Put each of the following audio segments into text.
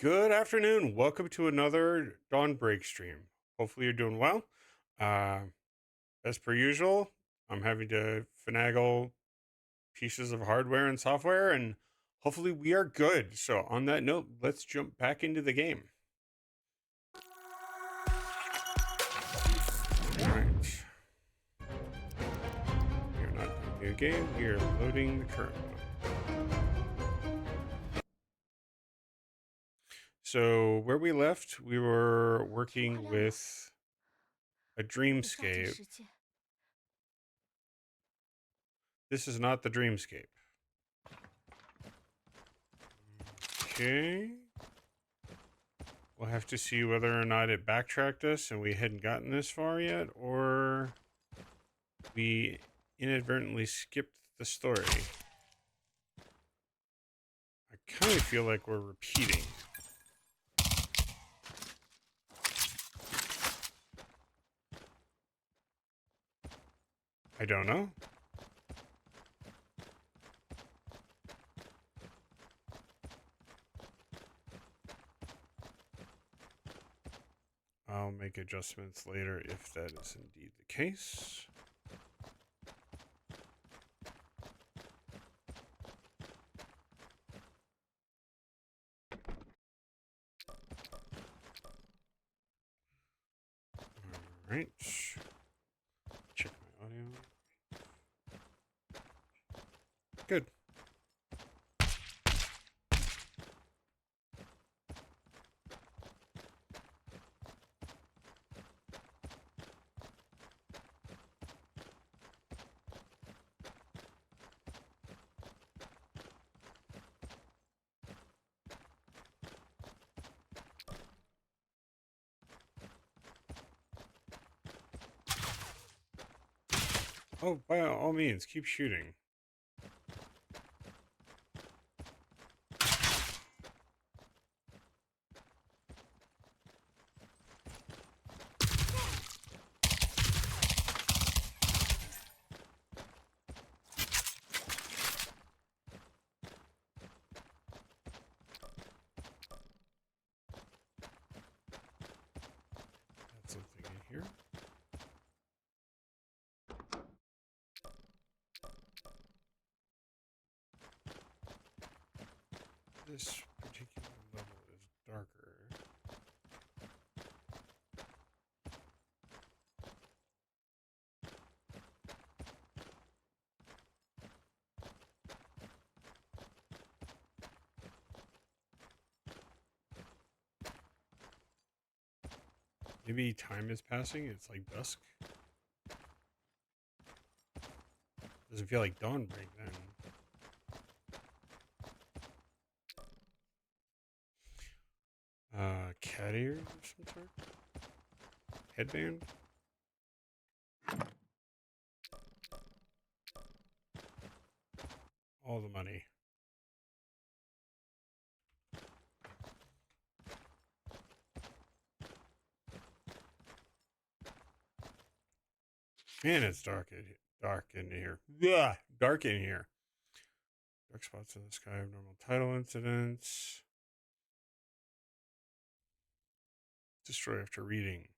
Good afternoon. Welcome to another Dawn Break stream. Hopefully, you're doing well. Uh, as per usual, I'm having to finagle pieces of hardware and software, and hopefully, we are good. So, on that note, let's jump back into the game. All right. We are not doing a new game, we are loading the current one. So, where we left, we were working with a dreamscape. This is not the dreamscape. Okay. We'll have to see whether or not it backtracked us and we hadn't gotten this far yet, or we inadvertently skipped the story. I kind of feel like we're repeating. I don't know. I'll make adjustments later if that is indeed the case. All right. Check my audio. Good. Oh, by all means, keep shooting. That's something in here. This particular level is darker. Maybe time is passing. It's like dusk. Doesn't feel like dawn break then. Cat ears of some sort? Headband? All the money. Man, it's dark in here. Yeah, dark in here. Dark spots in the sky, abnormal tidal incidents. Destroy after reading.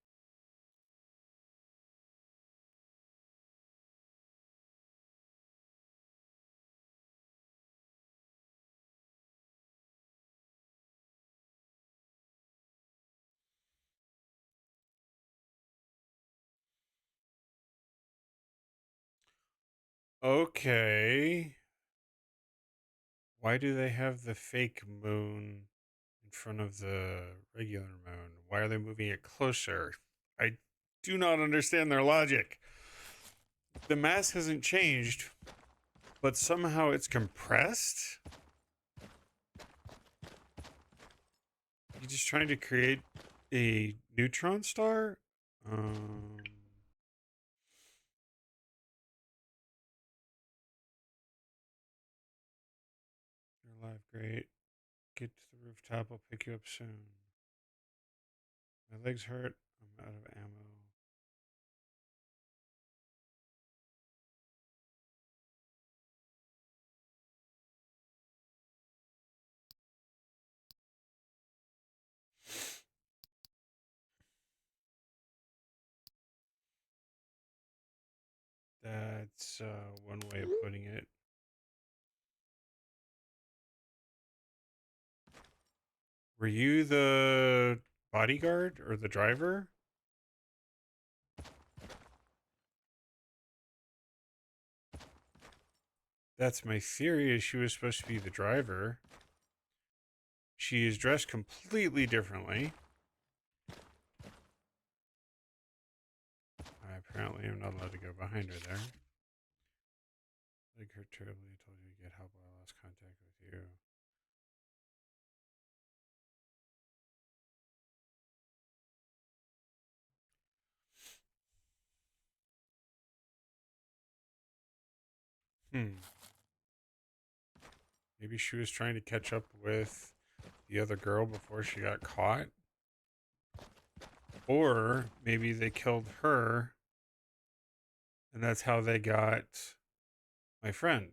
Okay. Why do they have the fake moon in front of the regular moon? Why are they moving it closer? I do not understand their logic. The mass hasn't changed, but somehow it's compressed? You just trying to create a neutron star? You're alive, great. Get to the rooftop, I'll pick you up soon. My legs hurt, I'm out of ammo. That's one way of putting it. Were you the bodyguard or the driver? That's my theory, is she was supposed to be the driver. She is dressed completely differently. I apparently am not allowed to go behind her there. Like her terribly told you to get help while I lost contact with you. Maybe she was trying to catch up with the other girl before she got caught. Or maybe they killed her, and that's how they got my friend.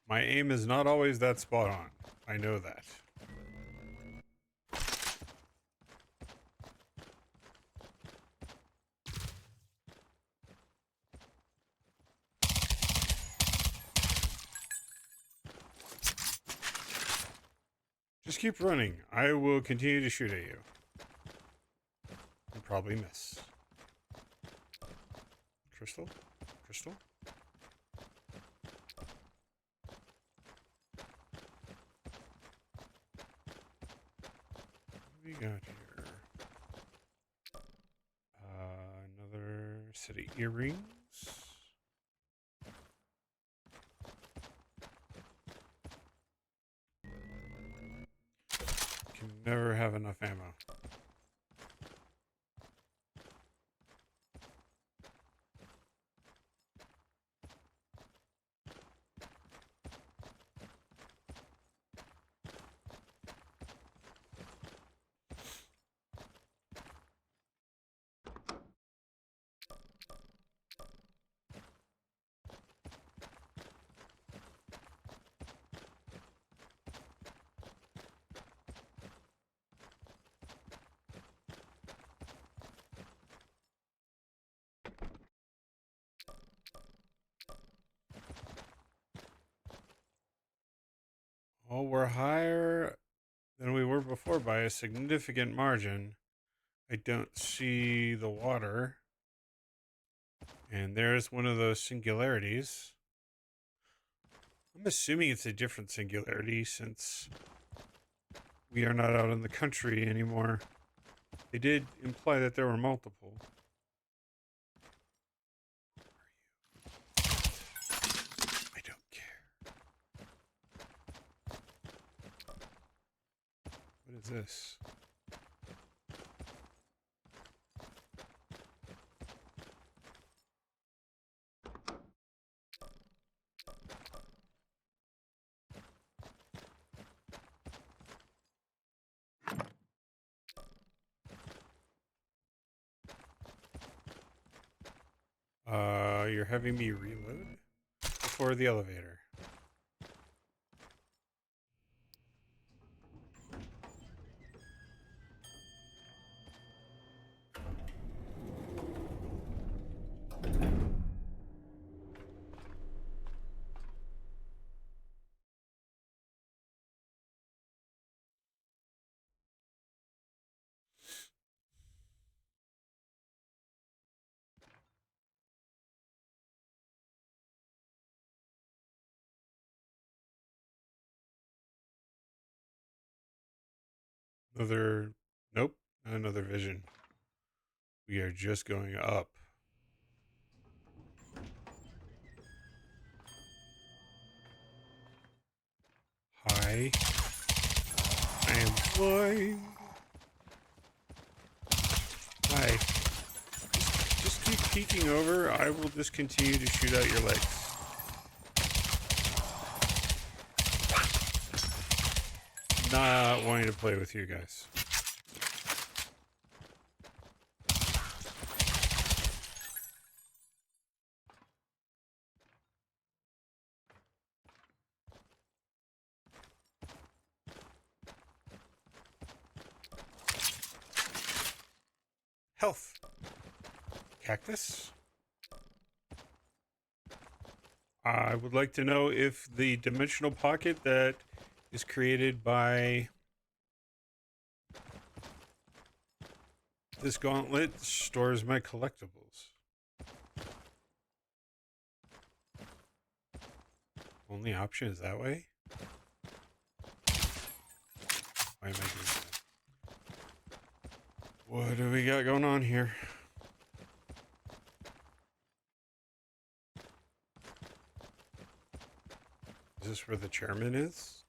My aim is not always that spot on. I know that. Just keep running. I will continue to shoot at you. And probably miss. Crystal? Crystal? What do we got here? Another set of earrings. Can never have enough ammo. Well, we're higher than we were before by a significant margin. I don't see the water. And there's one of those singularities. I'm assuming it's a different singularity since we are not out in the country anymore. They did imply that there were multiple. I don't care. What is this? You're having me reload before the elevator. Another, nope, not another vision. We are just going up. Hi. I am blind. Hi. Just keep peeking over. I will just continue to shoot out your legs. not wanting to play with you guys. Health. Cactus. I would like to know if the dimensional pocket that is created by this gauntlet stores my collectibles. Only option is that way? Why am I doing that? What do we got going on here? Is this where the chairman is?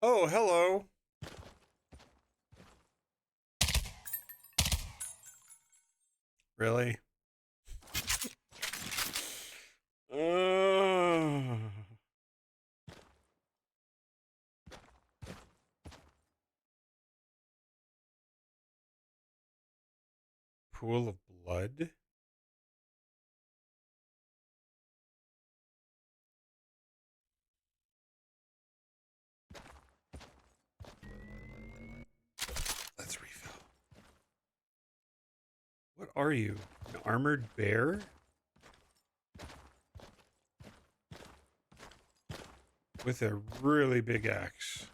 Oh, hello. Really? Pool of blood? Let's refill. What are you? An armored bear? With a really big axe.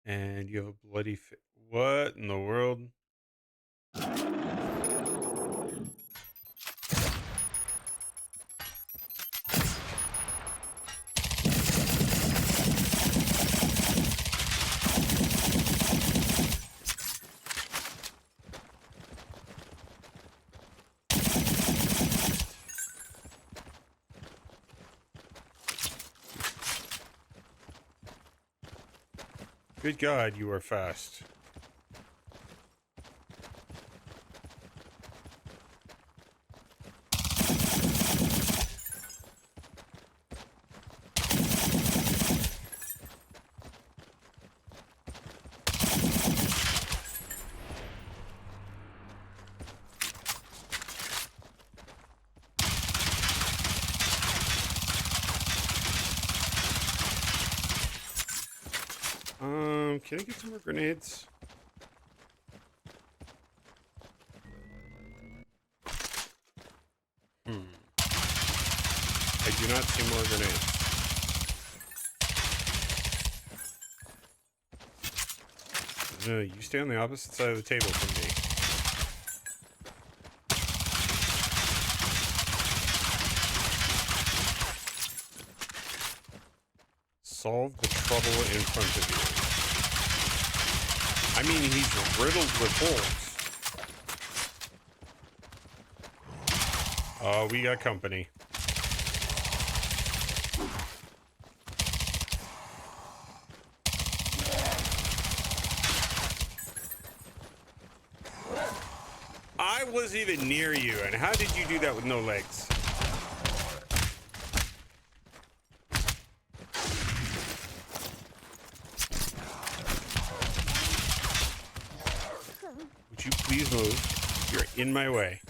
And you have a bloody what in the world? Good God, you are fast. Can I get some more grenades? I do not see more grenades. No, you stay on the opposite side of the table from me. Solve the trouble in front of you. I mean, he's riddled with holes. We got company. I wasn't even near you, and how did you do that with no legs? Would you please move? You're in my way.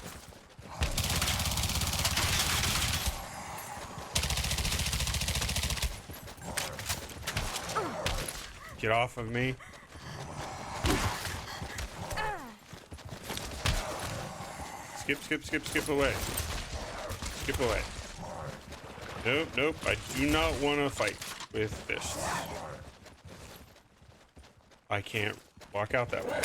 Get off of me. Skip away. Skip away. Nope. I do not want to fight with fists. I can't walk out that way.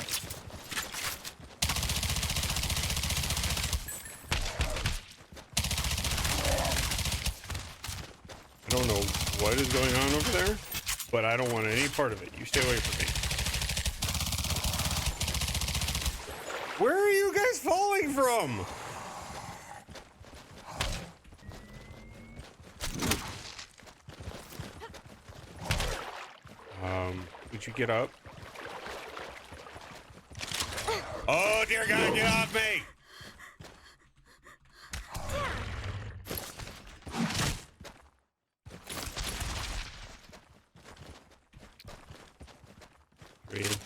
I don't know what is going on over there, but I don't want any part of it. You stay away from me. Where are you guys falling from? Would you get up? Oh, dear God, get off me! Breathe.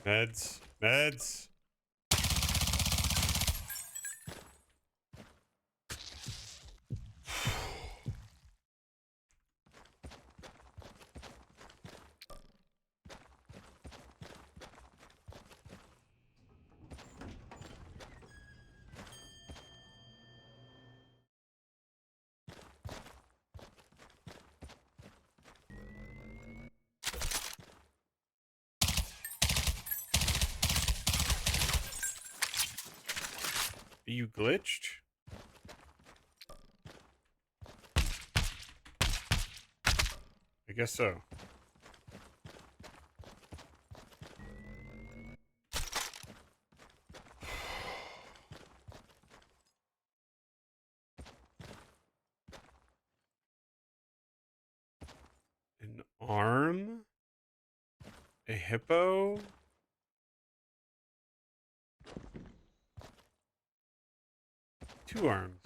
Meds. Meds. Are you glitched? I guess so. An arm? A hippo? Two arms.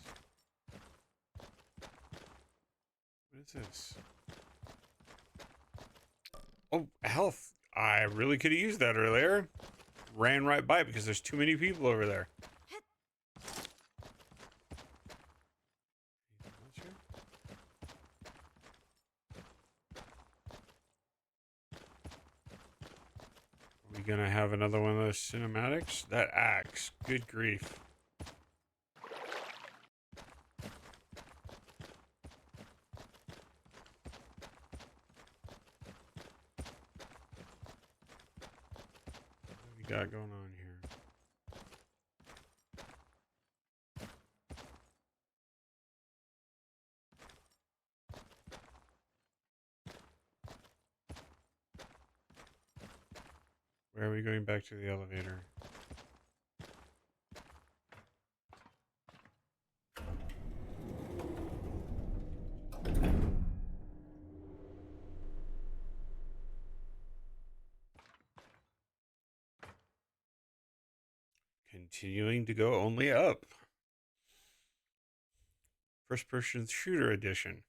What is this? Oh, health. I really could have used that earlier. Ran right by it because there's too many people over there. Anything else here? Are we gonna have another one of those cinematics? That axe. Good grief. What do we got going on here? Where are we going back to the elevator? Continuing to go only up. First person shooter edition.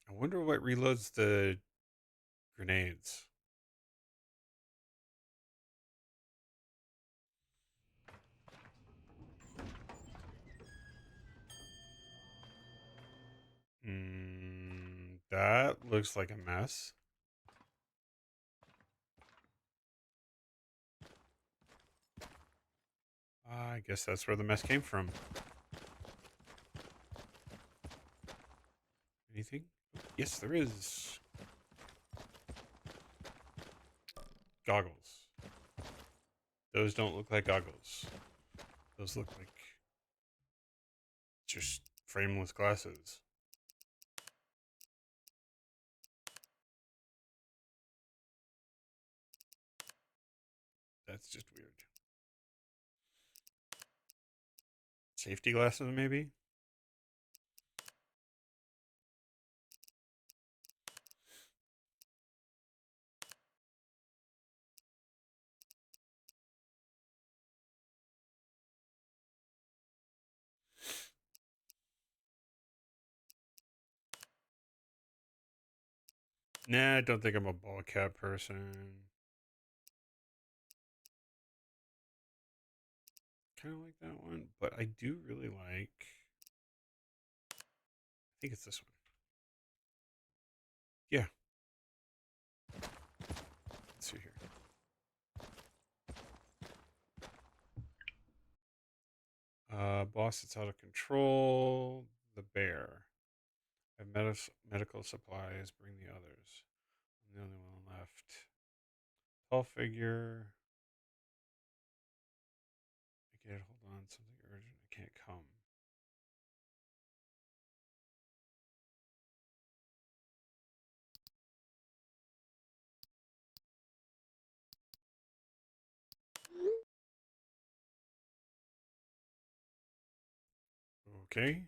I wonder what reloads the grenades. That looks like a mess. I guess that's where the mess came from. Anything? Yes, there is. Goggles. Those don't look like goggles. Those look like just frameless glasses. That's just weird. Safety glasses, maybe? Nah, I don't think I'm a ball cap person. Kind of like that one, but I do really like. I think it's this one. Yeah. Let's see here. Boss, it's out of control. The bear. I have medical supplies. Bring the others. I'm the only one left. Tall figure. I get it. Hold on. Something urgent. I can't come. Okay.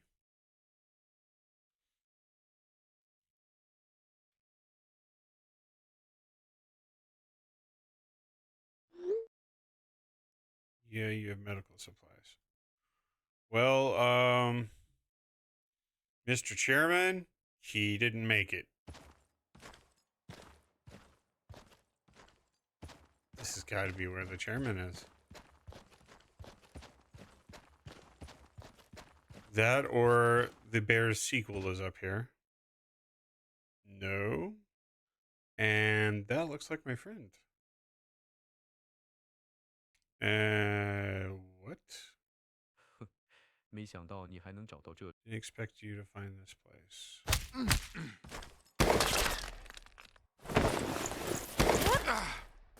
Yeah, you have medical supplies. Well, Mr. Chairman, he didn't make it. This has got to be where the chairman is. That or the Bears sequel is up here. No. And that looks like my friend. What? 没想到你还能找到这里。Didn't expect you to find this place.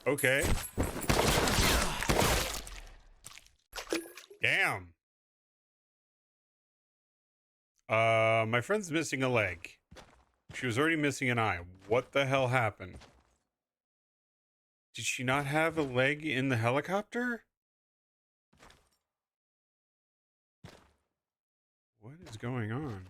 Okay. Damn. My friend's missing a leg. She was already missing an eye. What the hell happened? Did she not have a leg in the helicopter? What is going on?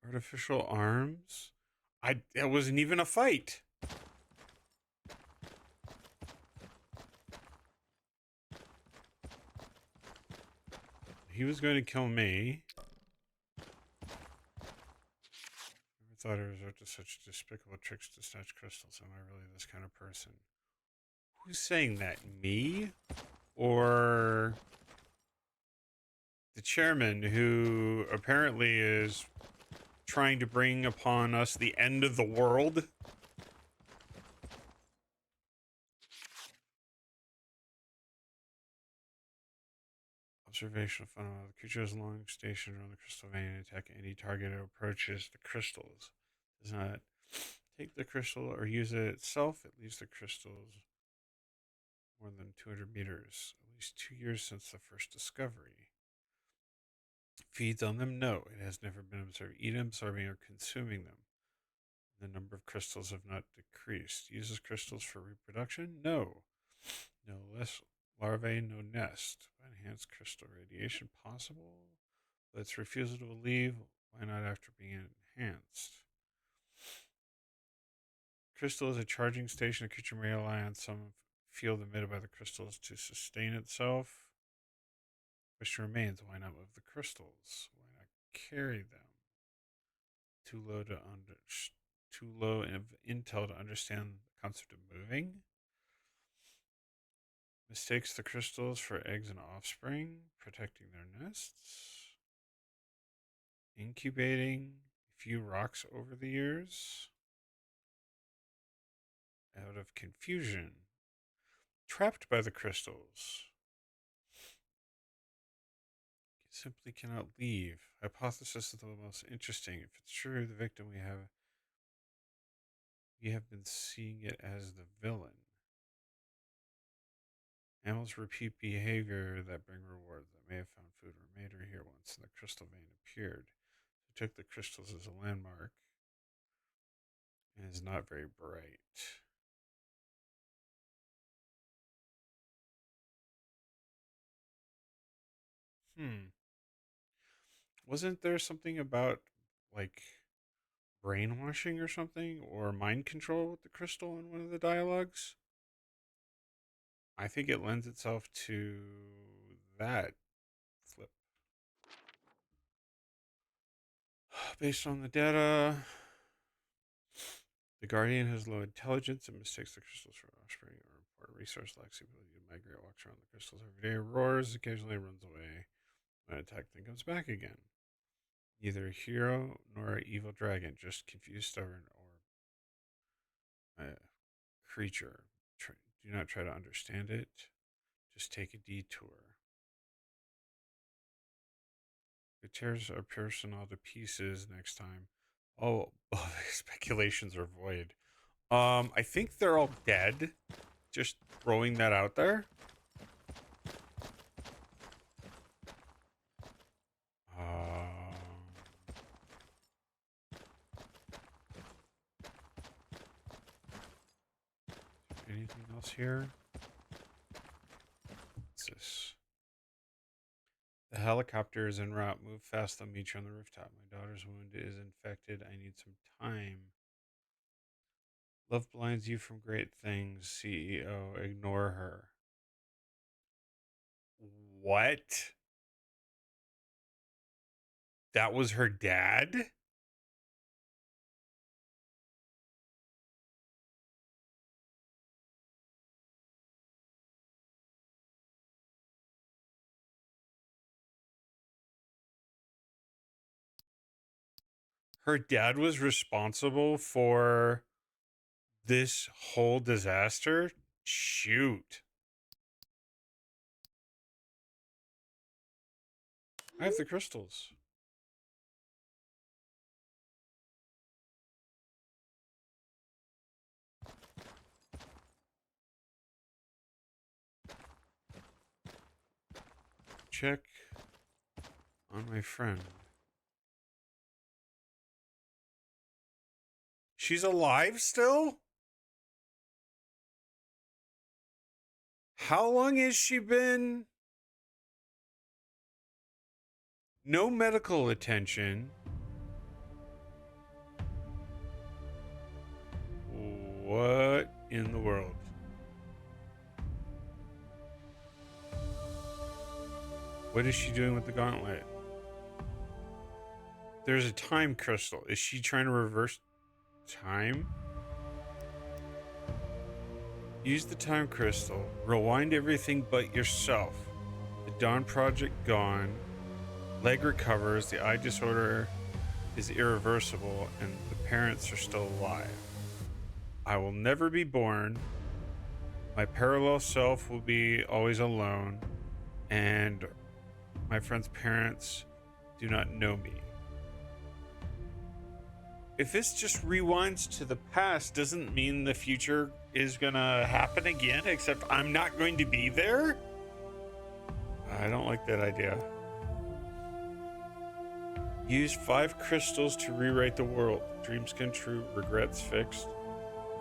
Artificial arms? It wasn't even a fight. He was going to kill me. Never thought I resort to such despicable tricks to snatch crystals. Am I really this kind of person? Who's saying that? Me? Or the chairman, who apparently is trying to bring upon us the end of the world? Observational phenomenon. The creature is long stationed around the crystal vein and attack any target it approaches the crystals. Does not take the crystal or use it itself. It leaves the crystals more than 200 meters. At least 2 years since the first discovery. Feeds on them? No, it has never been observed eating, absorbing, or consuming them. The number of crystals have not decreased. Uses crystals for reproduction? No. No less larvae, no nest. Enhanced crystal radiation possible? But its refusal to leave, why not after being enhanced? Crystal is a charging station. A creature may rely on some field emitted by the crystals to sustain itself. Question remains, why not move the crystals? Why not carry them? Too low of intel to understand the concept of moving. Mistakes the crystals for eggs and offspring, protecting their nests. Incubating a few rocks over the years. Out of confusion. Trapped by the crystals. Simply cannot leave. Hypothesis is the most interesting. If it's true, the victim we have been seeing it as the villain. Animals repeat behavior that bring rewards. That may have found food or made her here once, and the crystal vein appeared. It took the crystals as a landmark, and is not very bright. Wasn't there something about, like, brainwashing or something, or mind control with the crystal in one of the dialogues? I think it lends itself to that flip. Based on the data, the Guardian has low intelligence and mistakes the crystals for offspring or important resource, lacks the ability to migrate, walks around the crystals every day, roars, occasionally runs away when attacked, then comes back again. Neither a hero nor an evil dragon, just confused, stubborn, or a creature. Do not try to understand it. Just take a detour. It tears our personal to pieces next time. Oh, speculations are void. I think they're all dead. Just throwing that out there. Anything else here? What's this? The helicopter is en route. Move fast. They'll meet you on the rooftop. My daughter's wound is infected. I need some time. Love blinds you from great things, CEO. Ignore her. What? That was her dad? Her dad was responsible for this whole disaster? Shoot. I have the crystals. Check on my friend. She's alive still? How long has she been? No medical attention. What in the world? What is she doing with the gauntlet? There's a time crystal. Is she trying to reverse time? Use the time crystal. Rewind everything but yourself. The Dawn Project gone. Leg recovers. The eye disorder is irreversible, and the parents are still alive. I will never be born. My parallel self will be always alone, and my friend's parents do not know me. If this just rewinds to the past, doesn't mean the future is gonna happen again, except I'm not going to be there? I don't like that idea. Use 5 crystals to rewrite the world. Dreams come true, regrets fixed.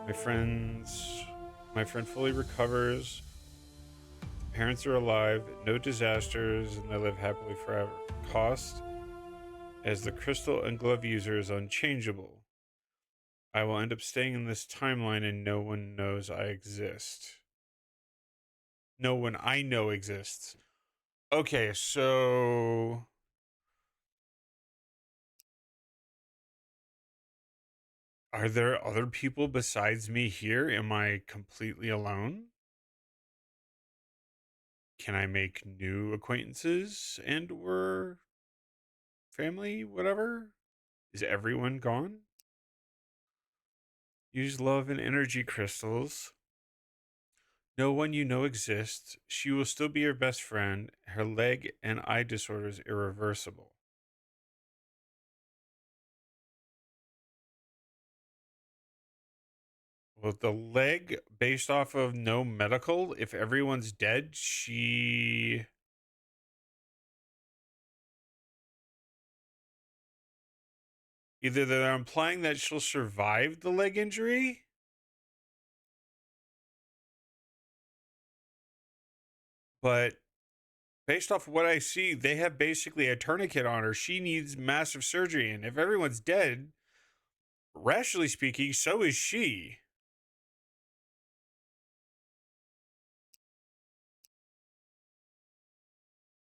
My friend fully recovers. Parents are alive, no disasters, and they live happily forever. Cost, as the crystal and glove user, is unchangeable. I will end up staying in this timeline and no one knows I exist. No one I know exists. Okay, so are there other people besides me here? Am I completely alone? Can I make new acquaintances and or family, whatever? Is everyone gone? Use love and energy crystals. No one you know exists. She will still be your best friend. Her leg and eye disorder is irreversible. Well, the leg, based off of no medical, if everyone's dead, she. Either they're implying that she'll survive the leg injury, but based off of what I see, they have basically a tourniquet on her. She needs massive surgery, and if everyone's dead, rationally speaking, so is she.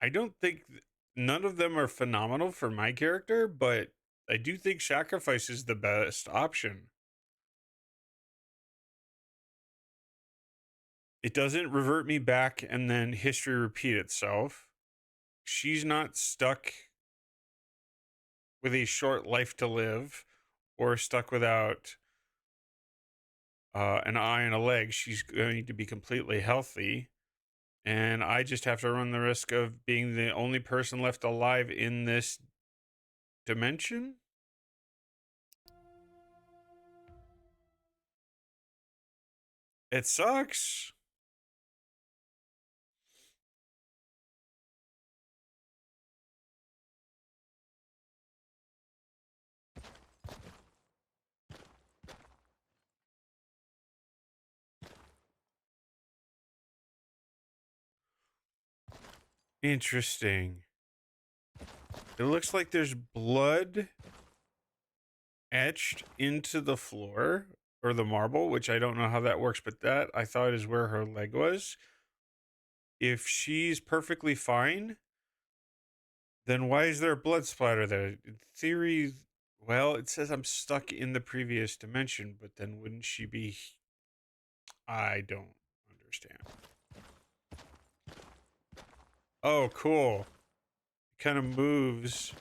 I don't think none of them are phenomenal for my character, but I do think sacrifice is the best option. It doesn't revert me back and then history repeat itself. She's not stuck with a short life to live or stuck without an eye and a leg. She's going to be completely healthy. And I just have to run the risk of being the only person left alive in this dimension. It sucks. Interesting. It looks like there's blood etched into the floor or the marble, which I don't know how that works, but that I thought is where her leg was. If she's perfectly fine, then why is there a blood splatter there? In theory, well, it says I'm stuck in the previous dimension, but then wouldn't she be? I don't understand. Oh, cool. It kind of moves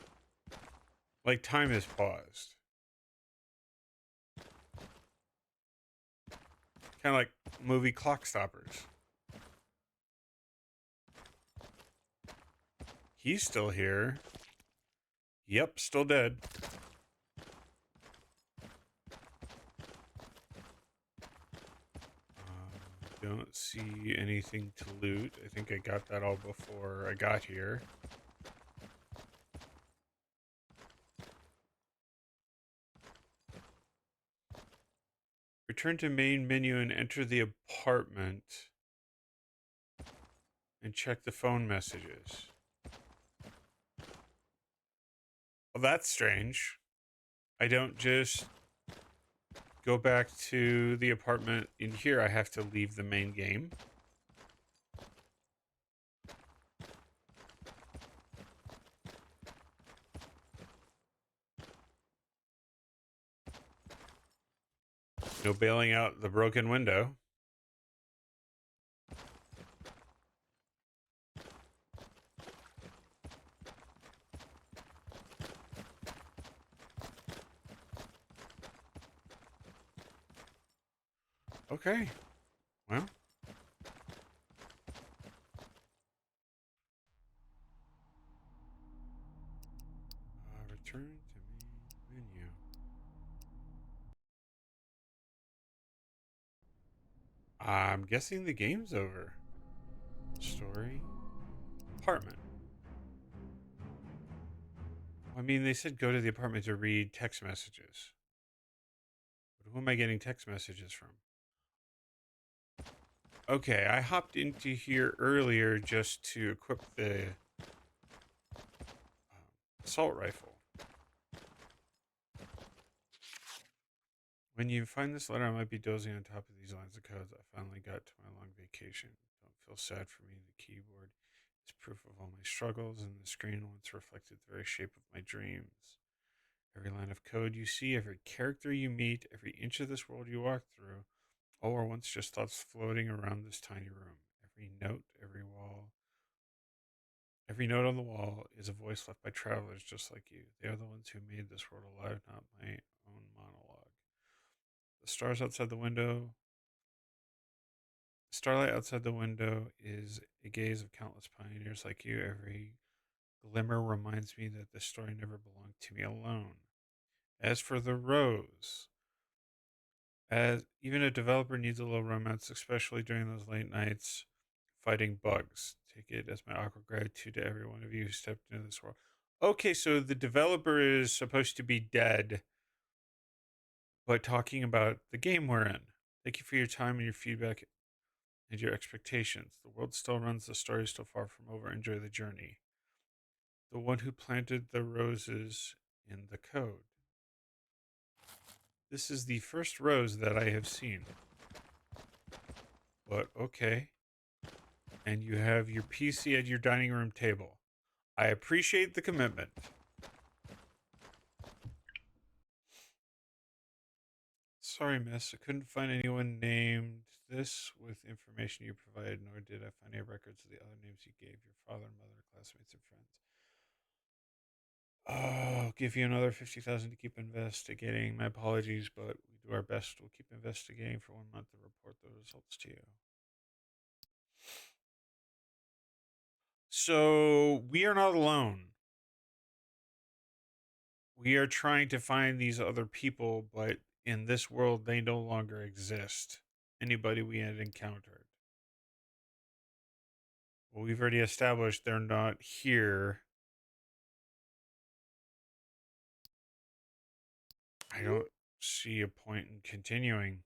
like time is paused. Kind of like movie clock stoppers. He's still here. Yep, still dead. Don't see anything to loot. I think I got that all before I got here. Return to main menu and enter the apartment and check the phone messages. Well, that's strange. I don't just go back to the apartment in here. I have to leave the main game. No bailing out the broken window. Okay. Well. Return to main menu. I'm guessing the game's over. Story. Apartment. I mean, they said go to the apartment to read text messages. But who am I getting text messages from? Okay, I hopped into here earlier just to equip the assault rifle. When you find this letter, I might be dozing on top of these lines of codes. I finally got to my long vacation. Don't feel sad for me. The keyboard is proof of all my struggles, and the screen once reflected the very shape of my dreams. Every line of code you see, every character you meet, every inch of this world you walk through, all were once just thoughts floating around this tiny room. Every note on the wall is a voice left by travelers just like you. They are the ones who made this world alive, not my own monologue. The stars outside the window, Starlight outside the window is a gaze of countless pioneers like you. Every glimmer reminds me that this story never belonged to me alone. As for the rose, as even a developer needs a little romance, especially during those late nights fighting bugs. Take it as my awkward gratitude to every one of you who stepped into this world. Okay, so the developer is supposed to be dead, but talking about the game we're in. Thank you for your time and your feedback and your expectations. The world still runs, the story is still far from over. Enjoy the journey. The one who planted the roses in the code. This is the first rose that I have seen. But okay. And you have your PC at your dining room table. I appreciate the commitment. Sorry, miss. I couldn't find anyone named this with information you provided, nor did I find any records of the other names you gave your father, mother, classmates, and friends. Oh, I'll give you another 50,000 to keep investigating. My apologies, but we do our best. We'll keep investigating for 1 month and report the results to you. So we are not alone. We are trying to find these other people, but in this world, they no longer exist. Anybody we had encountered. Well, we've already established they're not here. I don't see a point in continuing.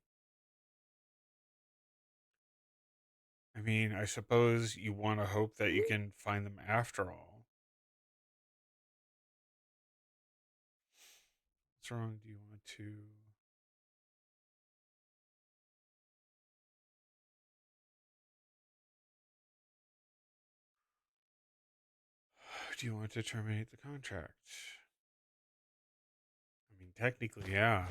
I mean, I suppose you want to hope that you can find them after all. What's wrong? Do you want to? Do you want to terminate the contract? I mean, technically, yeah.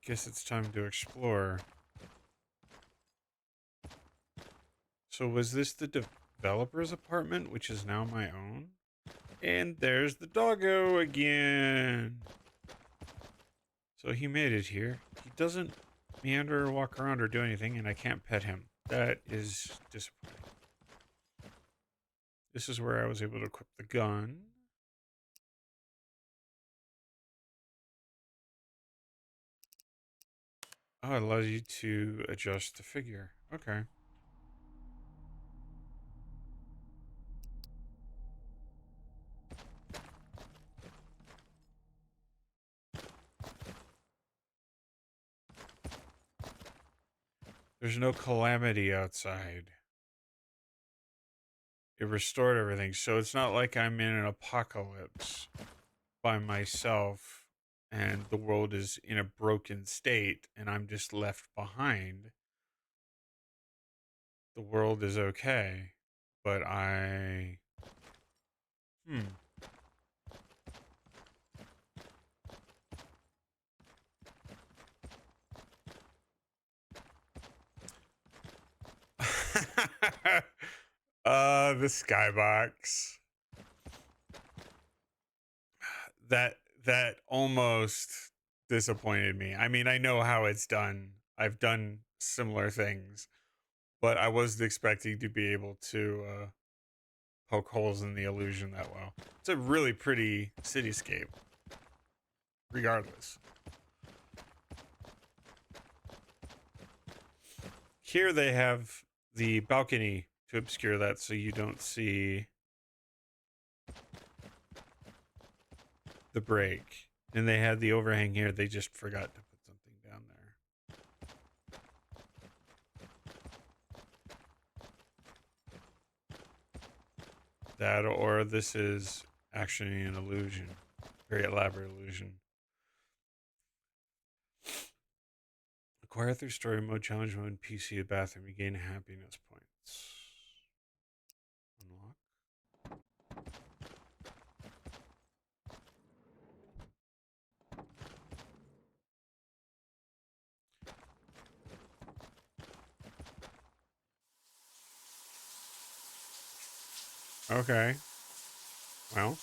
Guess it's time to explore. So was this the developer's apartment, which is now my own? And there's the doggo again. So he made it here. He doesn't meander or walk around or do anything, and I can't pet him. That is disappointing. This is where I was able to equip the gun. Oh, it allows you to adjust the figure. Okay. There's no calamity outside. It restored everything, so it's not like I'm in an apocalypse by myself and the world is in a broken state and I'm just left behind. The world is okay, but Hmm. The skybox. That almost disappointed me. I mean, I know how it's done. I've done similar things, but I wasn't expecting to be able to poke holes in the illusion that well. It's a really pretty cityscape, regardless. Here they have the balcony to obscure that so you don't see the break. And they had the overhang here. They just forgot to put something down there. That or this is actually an illusion. Very elaborate illusion. Acquire through story mode, challenge mode, PC, a bathroom. You gain happiness points. Unlock. Okay. Well,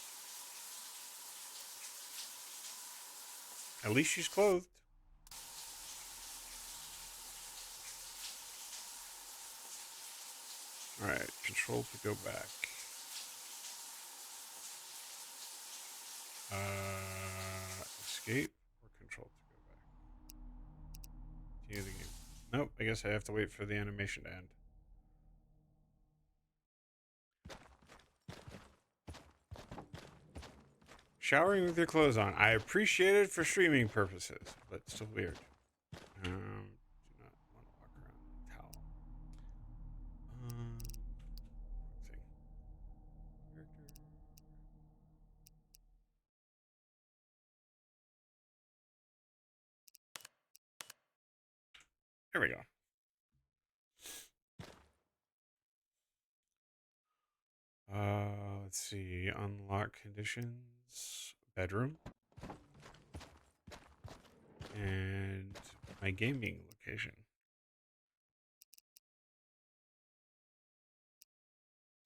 at least she's clothed. Alright, control to go back. Escape or control to go back. Continue the game. Nope, I guess I have to wait for the animation to end. Showering with your clothes on. I appreciate it for streaming purposes, but still weird. Do not want to walk around in a towel. Wrong thing. Character. There we go. Let's see. Unlock conditions. Bedroom. And my gaming location.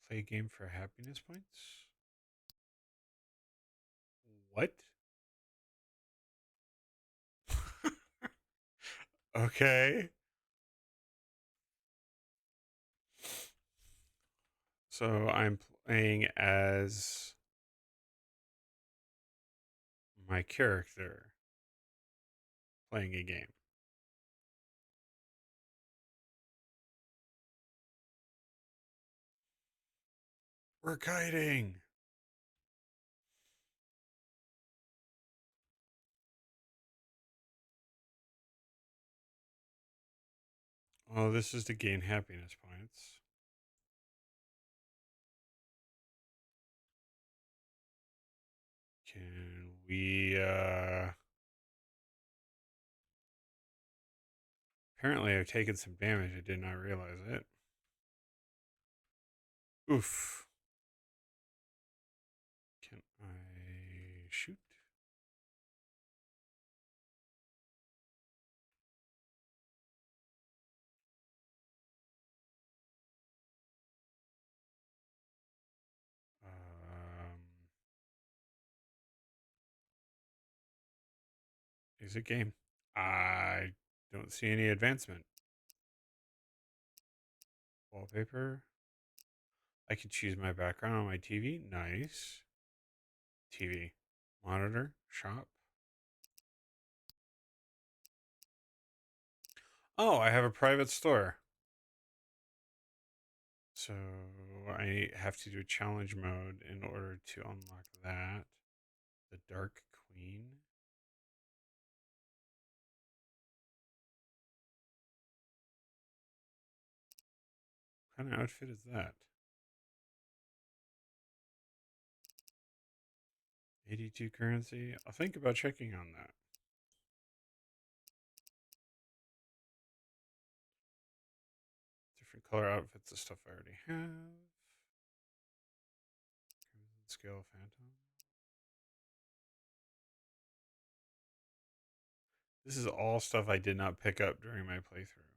Play a game for happiness points. What? Okay. So I'm playing as my character playing a game. We're kiting. Oh, this is to gain happiness points. Can we, apparently I've taken some damage. I did not realize it. Oof. Can I shoot? Um, exit game. I don't see any advancement. Wallpaper. I can choose my background on my TV. Nice. TV. Monitor. Shop. Oh, I have a private store. So I have to do challenge mode in order to unlock that. The Dark Queen. What kind of outfit is that? 82 currency. I'll think about checking on that. Different color outfits, the stuff I already have. Crimson Scale Phantom. This is all stuff I did not pick up during my playthrough.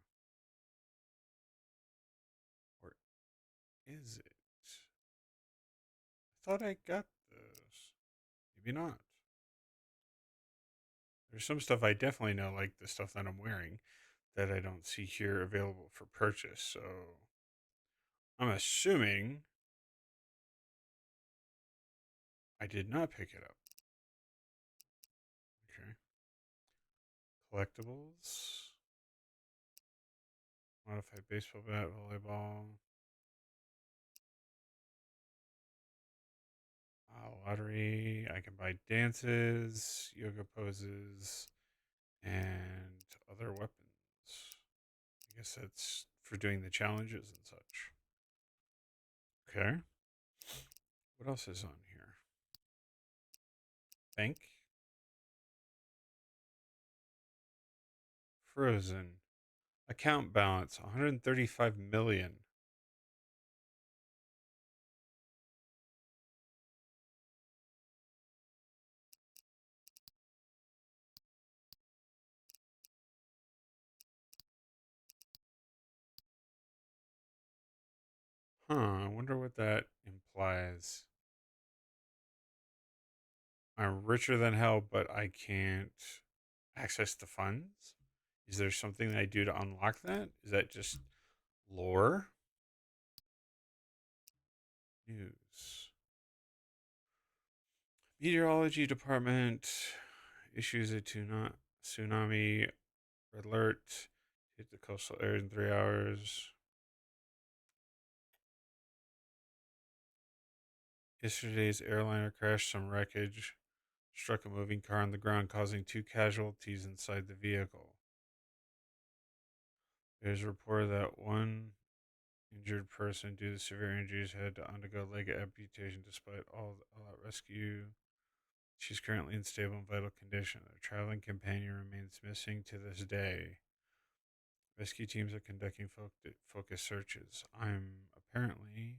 Or is it? I thought I got those. Maybe not. There's some stuff I definitely know, like the stuff that I'm wearing, that I don't see here available for purchase. So I'm assuming I did not pick it up. Okay. Collectibles. Modified baseball bat, volleyball. Lottery. I can buy dances, yoga poses, and other weapons. I guess that's for doing the challenges and such. Okay. What else is on here? Bank. Frozen. Account balance 135 million. Huh, I wonder what that implies. I'm richer than hell, but I can't access the funds. Is there something that I do to unlock that? Is that just lore? News. Meteorology department issues a tsunami alert. Hit the coastal area in 3 hours. Yesterday's airliner crash, some wreckage, struck a moving car on the ground, causing 2 casualties inside the vehicle. There's a report that one injured person due to severe injuries had to undergo leg amputation despite all-out rescue. She's currently in stable and vital condition. Her traveling companion remains missing to this day. Rescue teams are conducting focus searches. I'm apparently.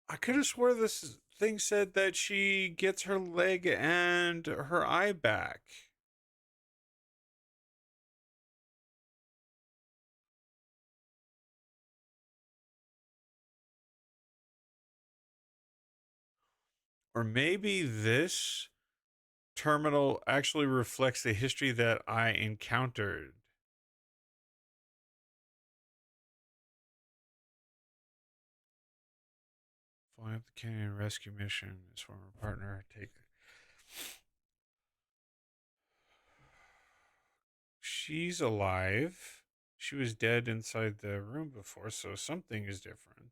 I could have swore this thing said that she gets her leg and her eye back. Or maybe this terminal actually reflects the history that I encountered. Following up the canyon rescue mission, his former partner take She's alive. She was dead inside the room before, so something is different.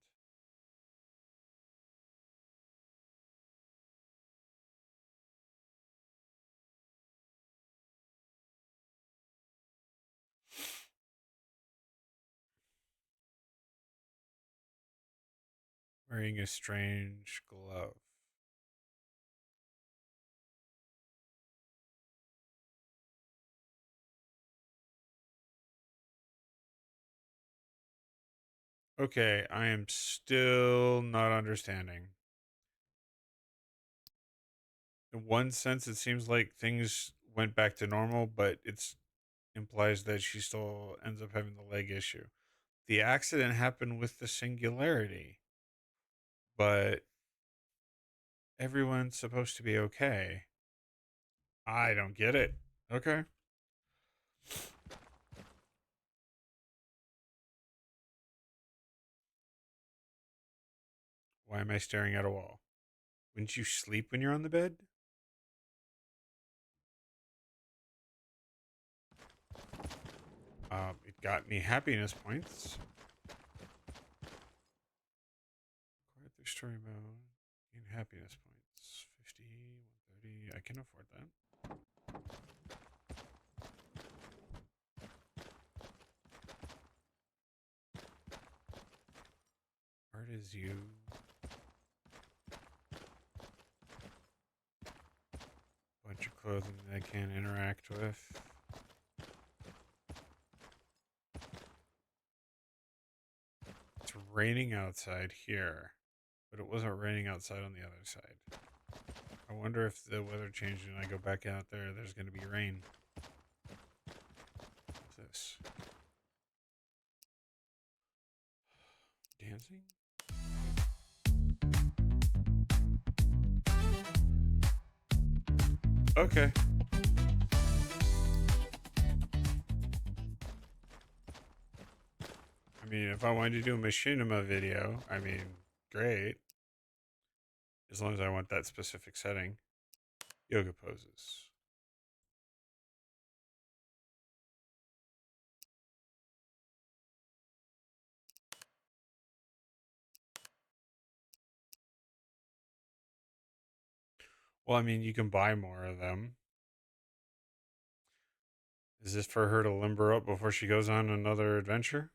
Wearing a strange glove. Okay, I am still not understanding. In one sense, it seems like things went back to normal, but it implies that she still ends up having the leg issue. The accident happened with the singularity, but everyone's supposed to be okay. I don't get it. Okay. Why am I staring at a wall? Wouldn't you sleep when you're on the bed? It got me happiness points. Quiet through story mode. Gain happiness points. 50, 130. I can afford that. Art is you. Bunch of clothing that I can't interact with. It's raining outside here, but it wasn't raining outside on the other side. I wonder if the weather changed and I go back out there, there's going to be rain. What's this? Dancing? Okay. I mean, if I wanted to do a machinima video, I mean, great. As long as I want that specific setting. Yoga poses. Well, I mean, you can buy more of them. Is this for her to limber up before she goes on another adventure?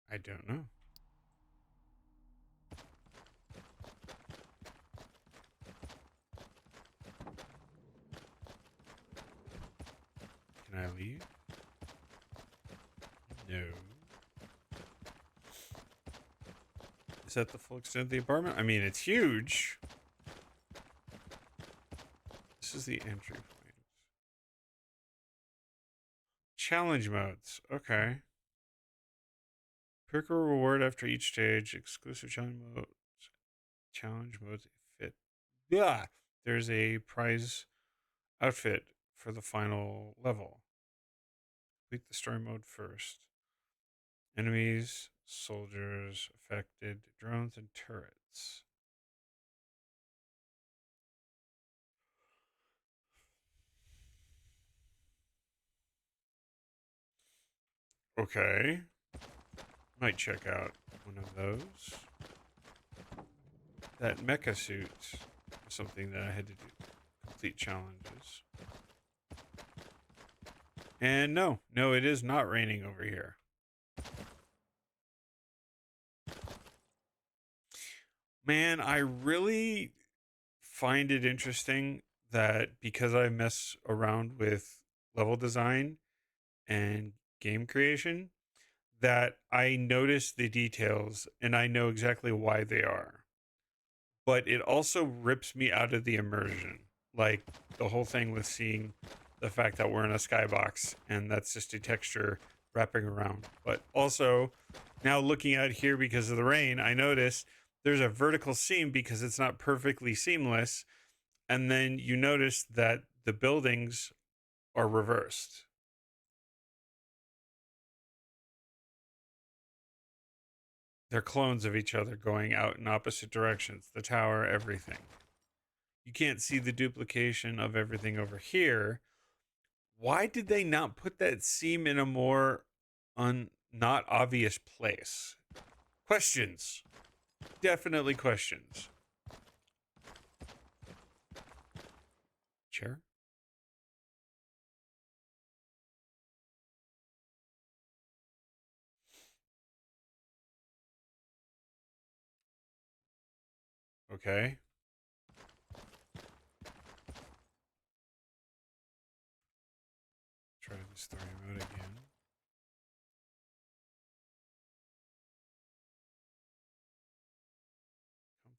I don't know. Can I leave? No. Is that the full extent of the apartment? I mean, it's huge. This is the entry point. Challenge modes. Okay. Pick a reward after each stage. Exclusive challenge modes. Challenge modes fit. Yeah. There's a prize outfit for the final level. Complete the story mode first. Enemies, soldiers, affected, drones, and turrets. Okay. Might check out one of those. That mecha suit is something that I had to do. Complete challenges. And no, it is not raining over here. Man, I really find it interesting that because I mess around with level design and game creation, that I notice the details and I know exactly why they are. But it also rips me out of the immersion. Like the whole thing with seeing the fact that we're in a skybox and that's just a texture wrapping around. But also, now looking out here because of the rain, I notice there's a vertical seam because it's not perfectly seamless. And then you notice that the buildings are reversed. They're clones of each other going out in opposite directions. The tower, everything. You can't see the duplication of everything over here, Why did they not put that seam in a more not obvious place? Questions. Definitely questions. Chair? Okay. Try the story mode again.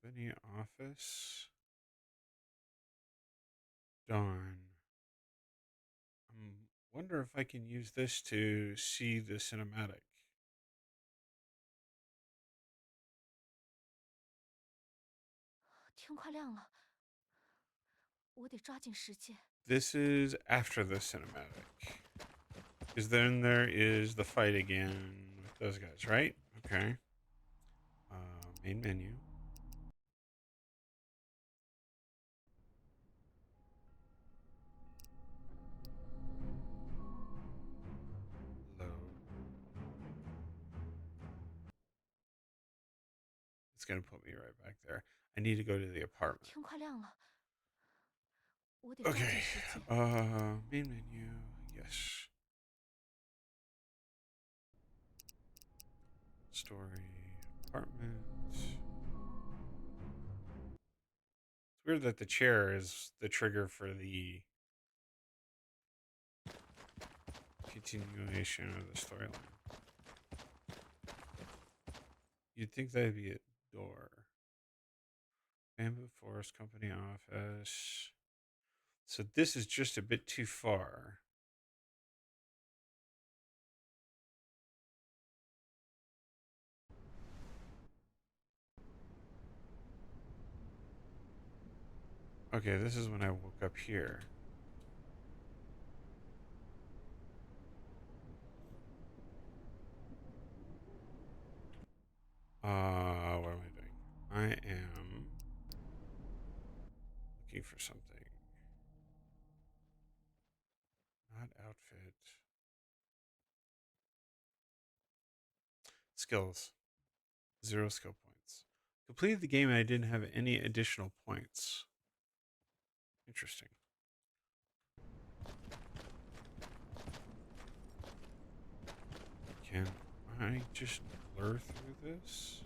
Company office. Dawn. Wonder if I can use this to see the cinematic. 天快亮了，我得抓紧时间。This is after the cinematic. Because then there is the fight again with those guys, right? Okay. Main menu. Load. It's going to put me right back there. I need to go to the apartment. 天快亮了，我得抓 Okay. 紧时间。Main menu. Yes. Story. Apartment. It's weird that the chair is the trigger for the continuation of the storyline. You'd think that'd be a door. Bamboo Forest Company office. So this is just a bit too far. Okay, this is when I woke up here. What am I doing? I am looking for something. Not outfit. Skills. 0 skill points. Completed the game and I didn't have any additional points. Interesting. Can I just blur through this?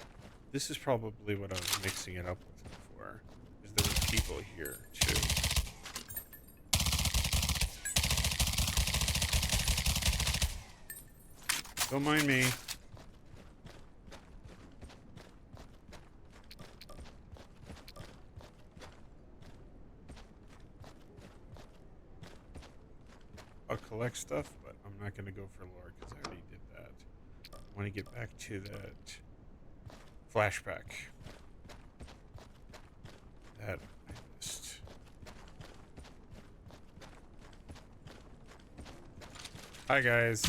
This is probably what I was mixing it up with before. Because there were people here too. Don't mind me. I'll collect stuff, but I'm not going to go for lore because I already did that. I want to get back to that flashback that I missed. Hi, guys.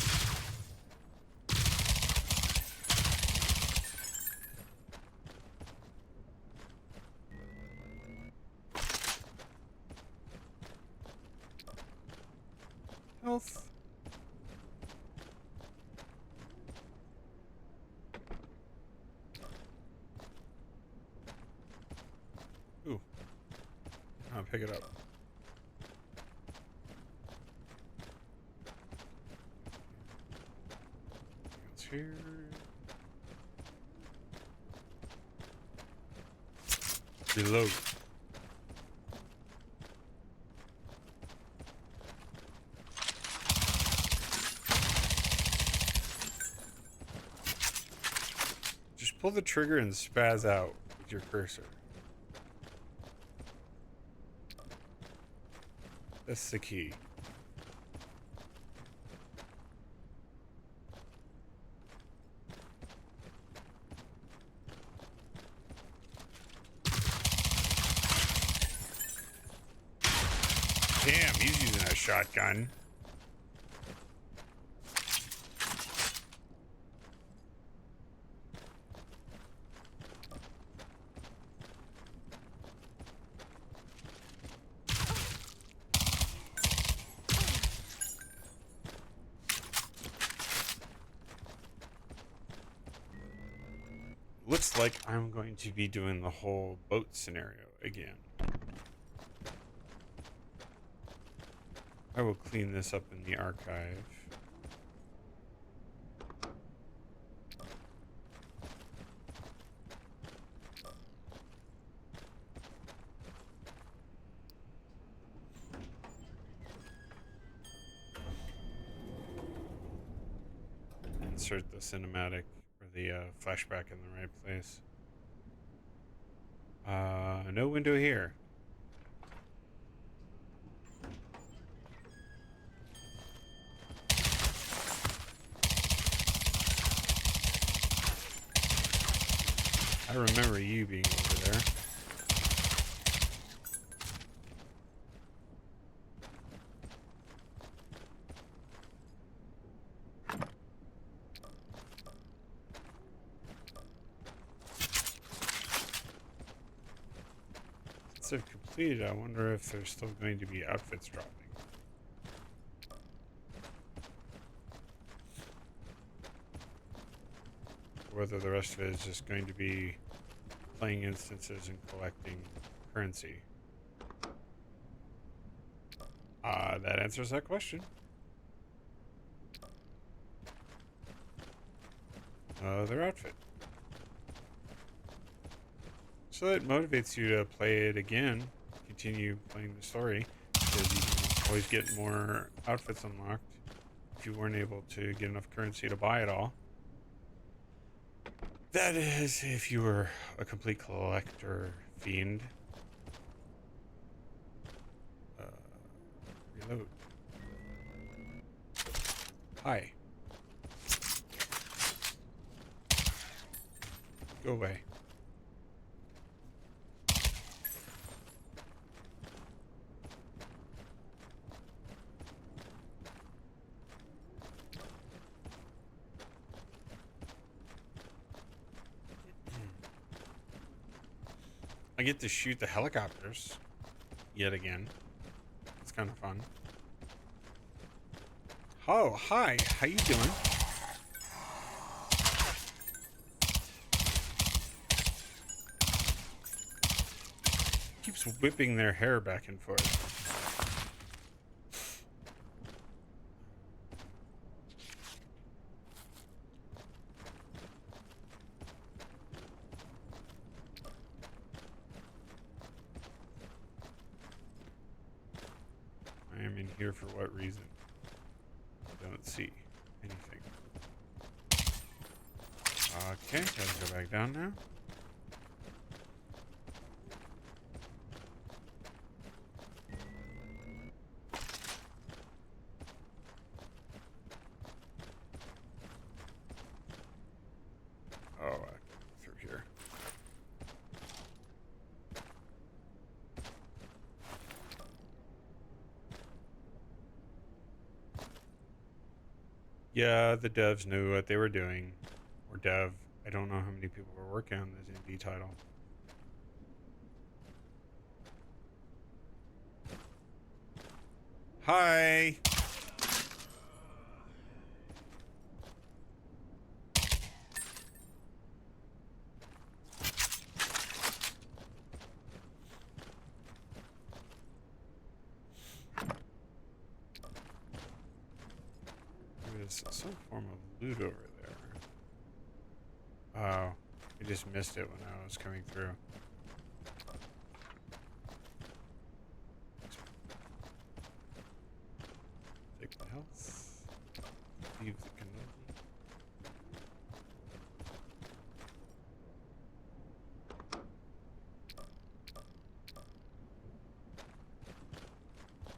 Health. Ooh. I'll pick it up. It's here. Reload. Just pull the trigger and spaz out with your cursor. That's the key. Damn, he's using a shotgun. like I'm going to be doing the whole boat scenario again. I will clean this up in the archive. Insert the cinematic or the flashback in the right place. No window here. I remember you being over there. Since I've completed, I wonder if there's still going to be outfits dropping. Or whether the rest of it is just going to be playing instances and collecting currency. That answers that question. Their outfit. So it motivates you to play it again, continue playing the story, because you can always get more outfits unlocked if you weren't able to get enough currency to buy it all. That is, if you were a complete collector fiend. Uh, Reload. Hi. Go away. I get to shoot the helicopters yet again. It's kind of fun. Oh, hi. How you doing? Keeps whipping their hair back and forth. I am in here for what reason? I don't see anything. Okay, gotta go back down now. Oh, I can go through here. Yeah, the devs knew what they were doing. Or dev. I don't know how many people were working on this indie title. Hi! There's some form of loot over there. Oh, I just missed it when I was coming through. Take the health. Leave the cannoli.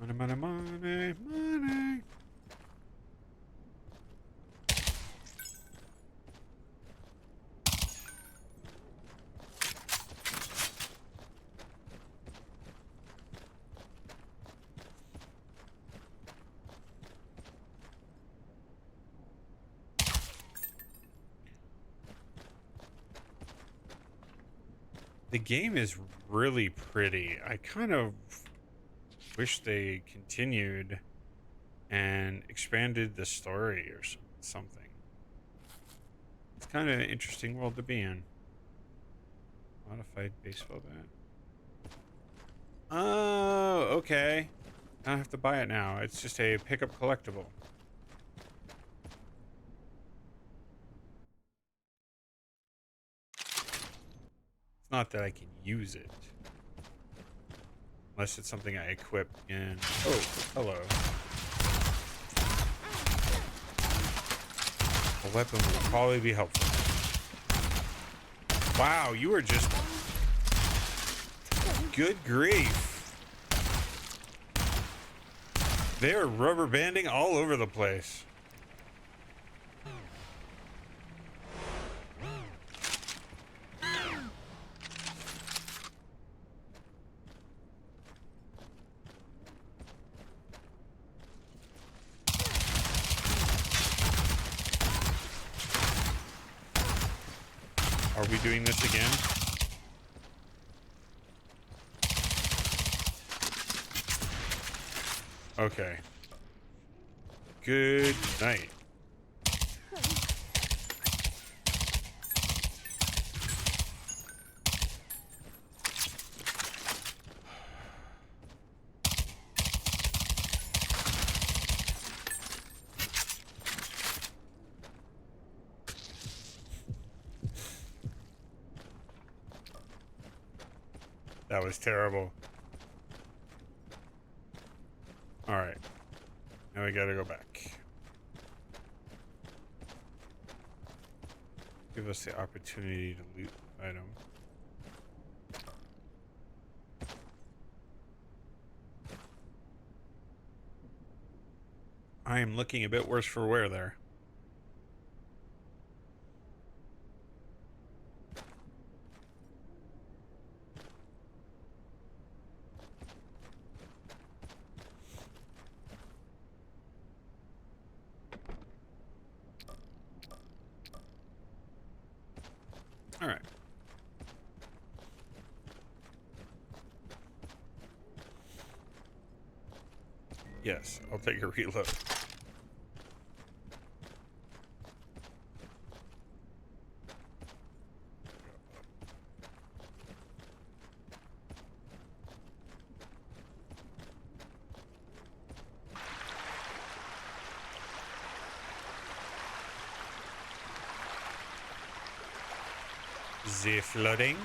Money, money, money, money. The game is really pretty. I kind of wish they continued and expanded the story or something. It's kind of an interesting world to be in. Modified baseball bat. Oh, okay. I don't have to buy it now. It's just a pickup collectible. It's not that I can use it. Unless it's something I equip in... Oh, hello. A weapon would probably be helpful. Wow, you are just... Good grief. They are rubber banding all over the place. Are we doing this again? Okay. Good night. That was terrible. Alright. Now we gotta go back. Give us the opportunity to loot the item. I am looking a bit worse for wear there. Alright. Yes, I'll take a reload. The flooding.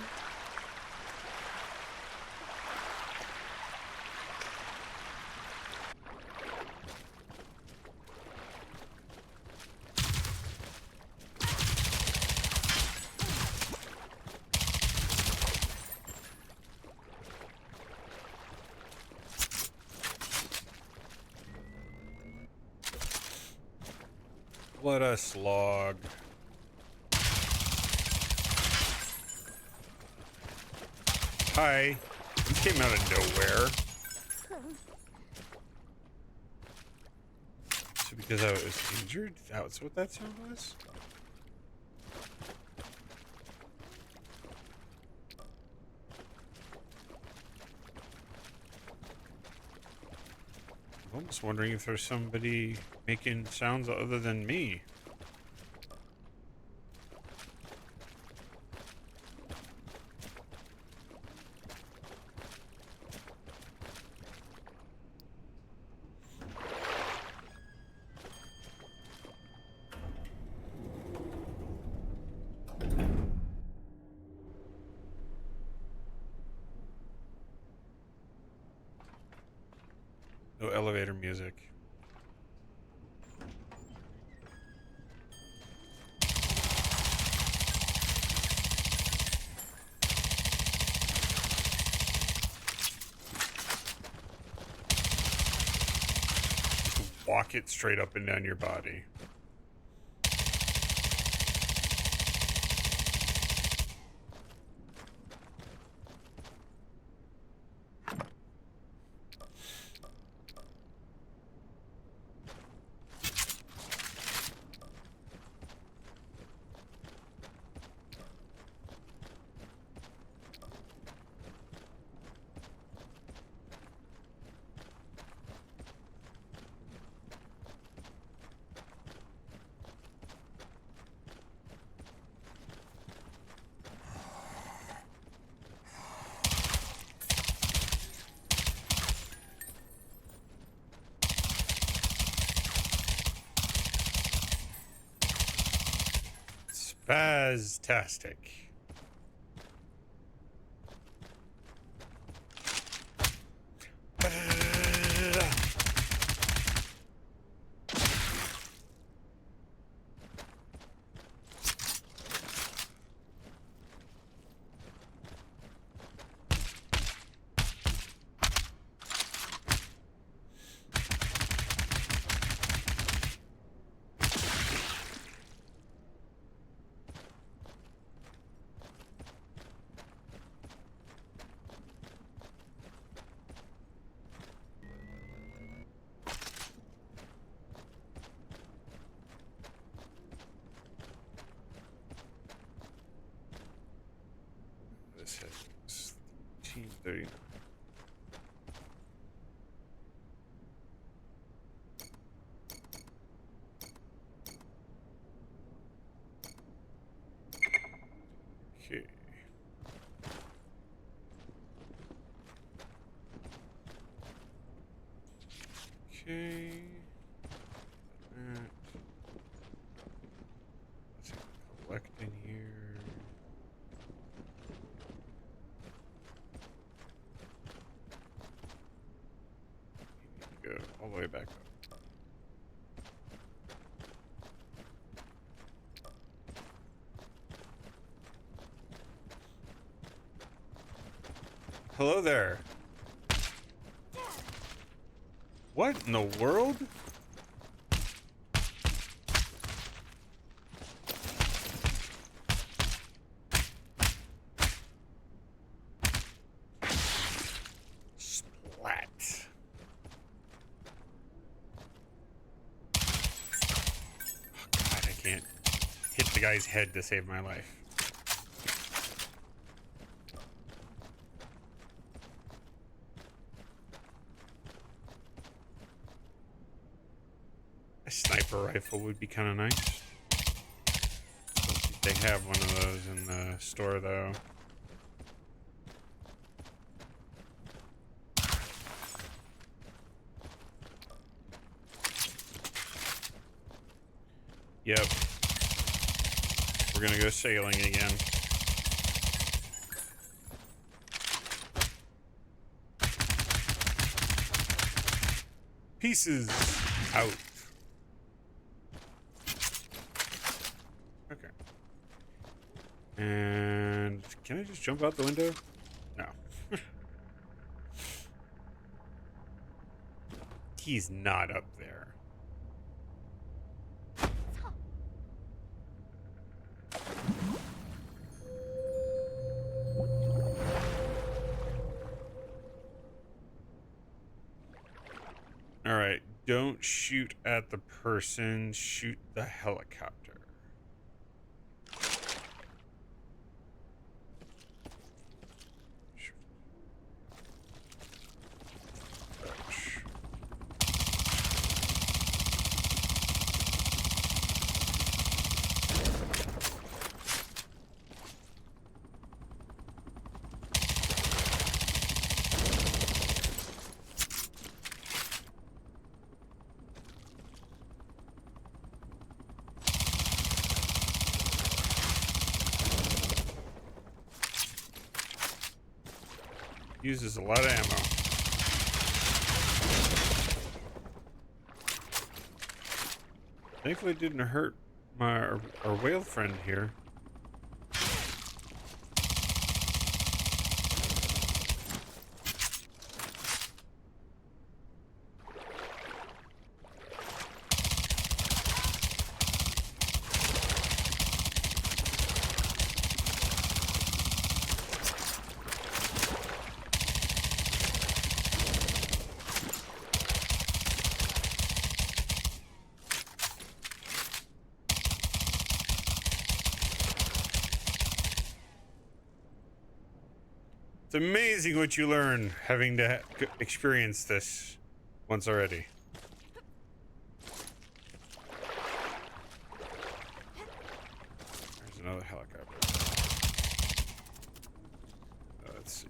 What a slog. Hi. You came out of nowhere. So because I was injured? That's what that sound was? I'm almost wondering if there's somebody making sounds other than me. No elevator music. Walk it straight up and down your body. Fantastic. This is 1339. Okay. Okay. Let's collect in here. You need to go all the way back up. Hello there. What in the world? Splat. Oh, God, I can't hit the guy's head to save my life. A sniper rifle would be kind of nice. Don't think they have one of those in the store, though. Yep. We're gonna go sailing again. Pieces out. Okay. And can I just jump out the window? No. He's not up there. All right. Don't shoot at the person. Shoot the helicopter. Uses a lot of ammo. Thankfully, it didn't hurt our whale friend here. It's amazing what you learn having to experience this once already. There's another helicopter. Let's see.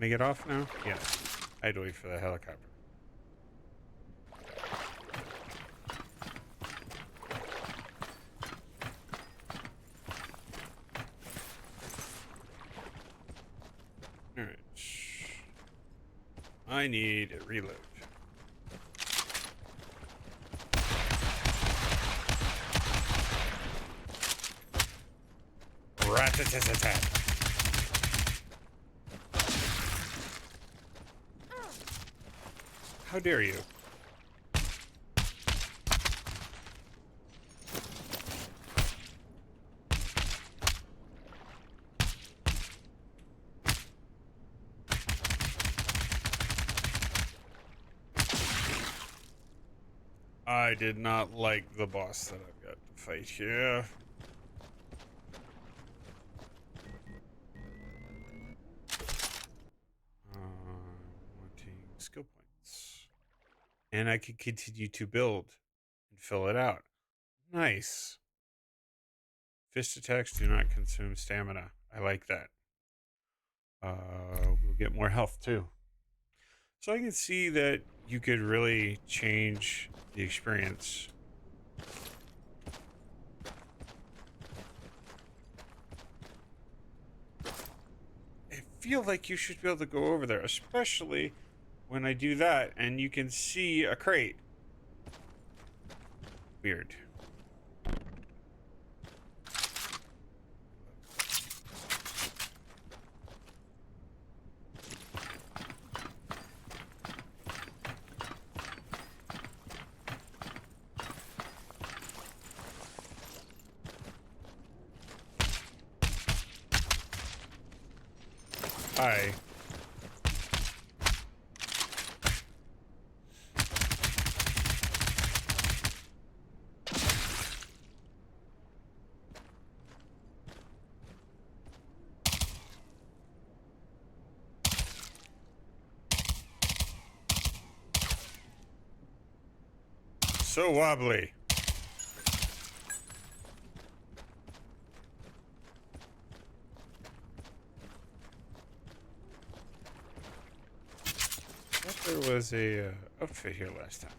I get off now? Yes. I had to wait for the helicopter. Alright. I need a reload. Rat-a-tat-tat-tat. How dare you? I did not like the boss that I've got to fight here. Wanting skill points. And I can continue to build and fill it out. Nice. Fist attacks do not consume stamina. I like that. We'll get more health too. So I can see that you could really change the experience. I feel like you should be able to go over there, especially when I do that and you can see a crate. Weird. Hi. So wobbly. I thought there was a outfit here last time.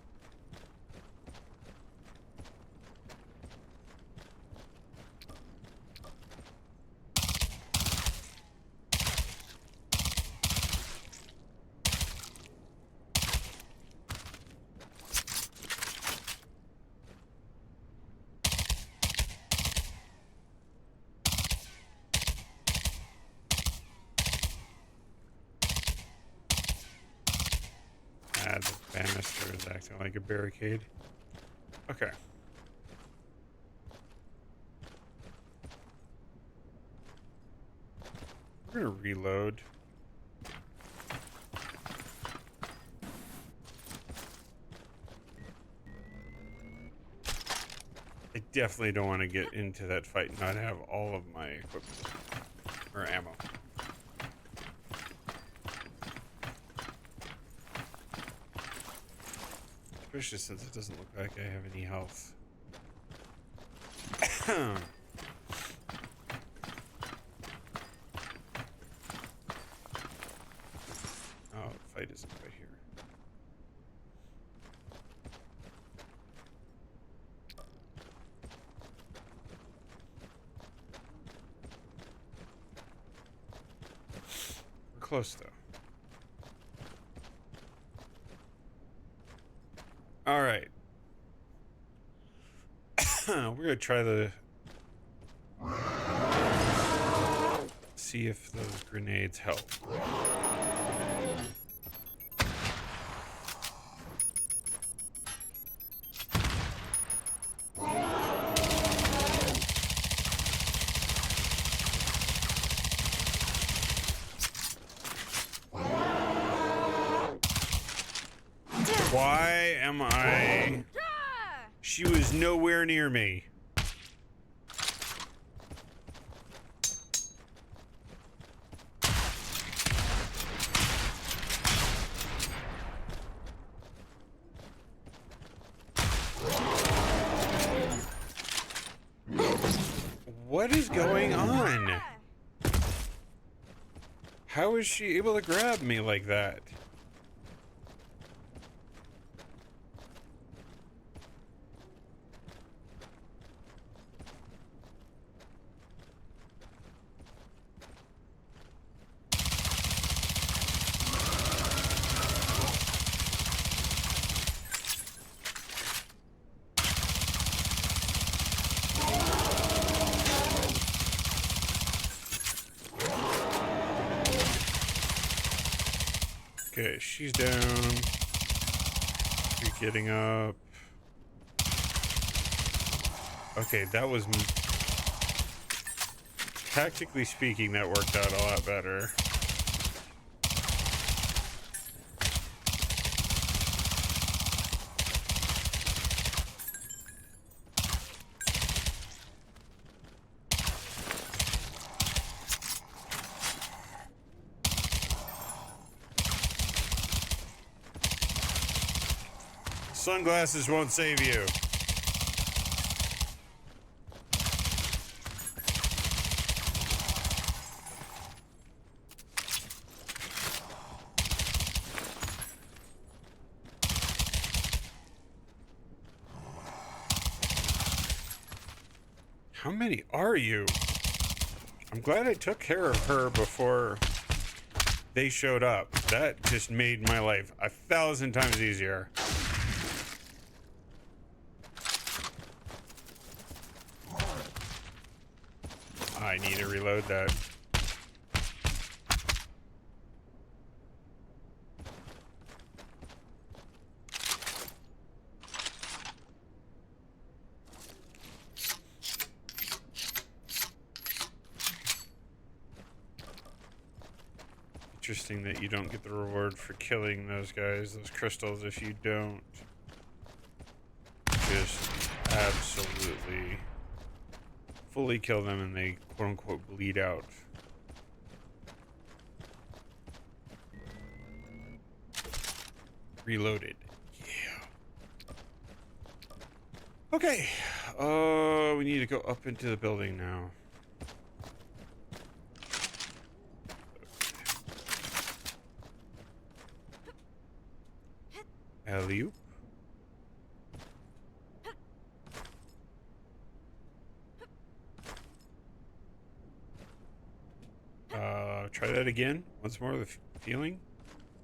The banister is acting like a barricade. Okay. We're gonna reload. I definitely don't want to get into that fight and not have all of my equipment or ammo. Especially since it doesn't look like I have any health. Oh, the fight isn't quite here. We're close though. All right. We're gonna try the see if those grenades help. Why am I? She was nowhere near me. What is going on? How is she able to grab me like that? Okay, she's down. You're getting up. Okay, that was... Tactically speaking, that worked out a lot better. Sunglasses won't save you. How many are you? I'm glad I took care of her before they showed up. That just made my life 1,000 times easier. I need to reload that. Interesting that you don't get the reward for killing those guys, those crystals, if you don't just absolutely fully kill them and they quote unquote bleed out. Reloaded. Yeah. Okay. We need to go up into the building now. Alley-oop. Try that again. Once more, the feeling.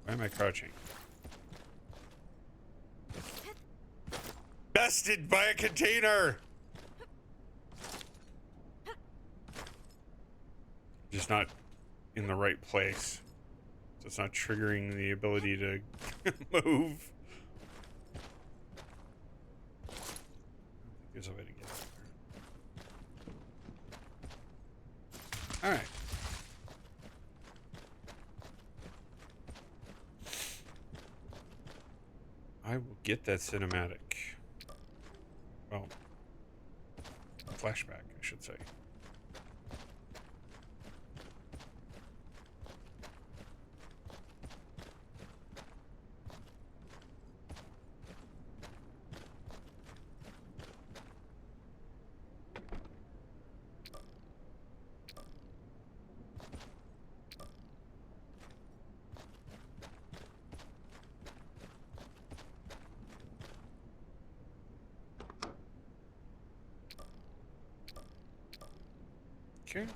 Why am I crouching? Bested by a container! Just not in the right place. So it's not triggering the ability to move. I don't think there's a way to get out there. Alright. I will get that cinematic. Well, flashback, I should say. Okay.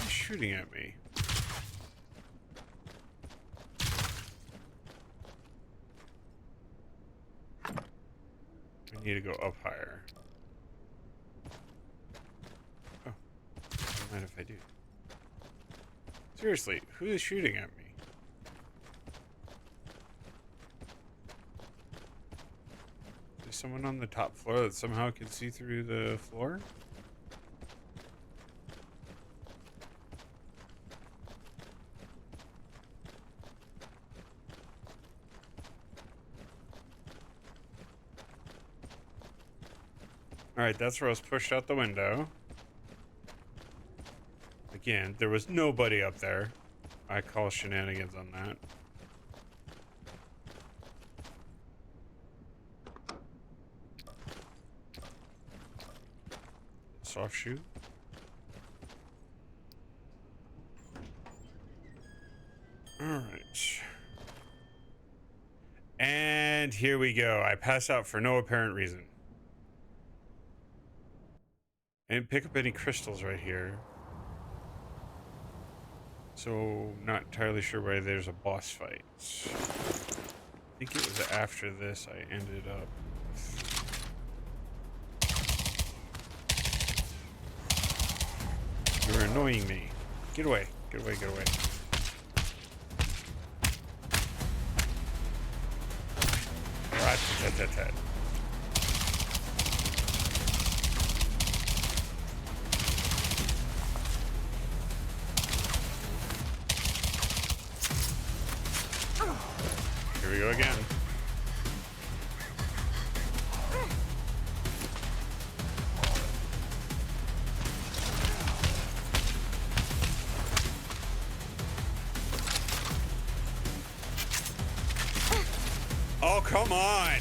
He's shooting at me. I need to go up higher. Oh, don't mind if I do. Seriously, who is shooting at me? Is there someone on the top floor that somehow can see through the floor? All right, that's where I was pushed out the window. Again, there was nobody up there. I call shenanigans on that. Soft shoe. All right. And here we go. I pass out for no apparent reason. I didn't pick up any crystals right here. So, not entirely sure why there's a boss fight. I think it was after this I ended up. You're annoying me. Get away. Get away. Get away. Rat-tat-tat-tat. Here we go again. Oh, come on.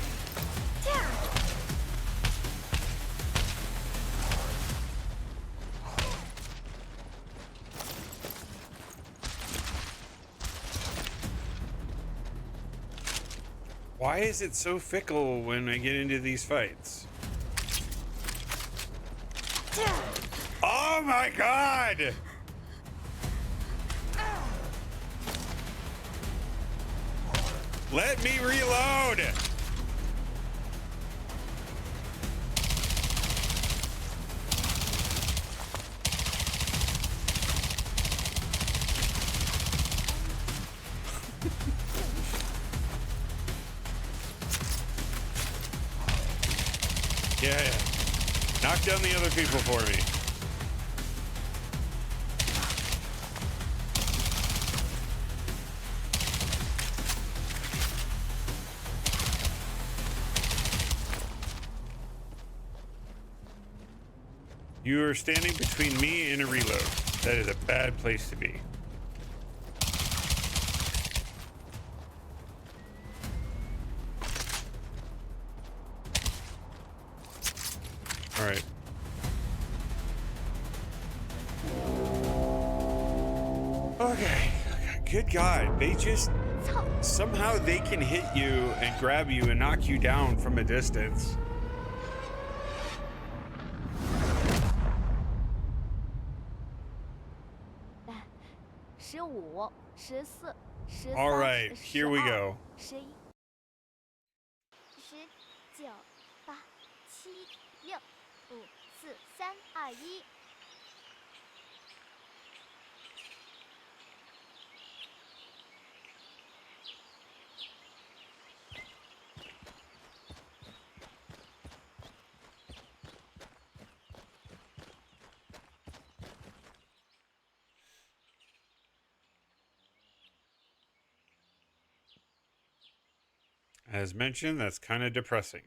Why is it so fickle when I get into these fights? Oh my god! Let me reload! Yeah. Knock down the other people for me. You are standing between me and a reload. That is a bad place to be. All right. Okay. Good God. They just somehow they can hit you and grab you and knock you down from a distance. All right, here we go. 9、8、7、6、5、4、3、2、1。As mentioned, that's kind of depressing.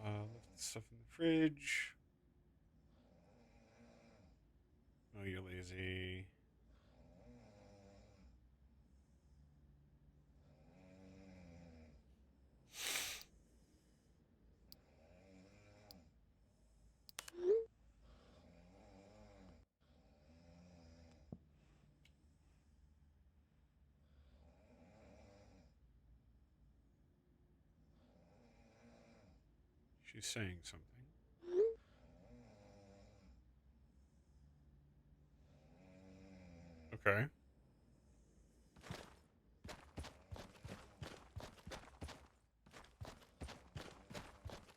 Left stuff in the fridge. Oh, you're lazy. She's saying something. Okay.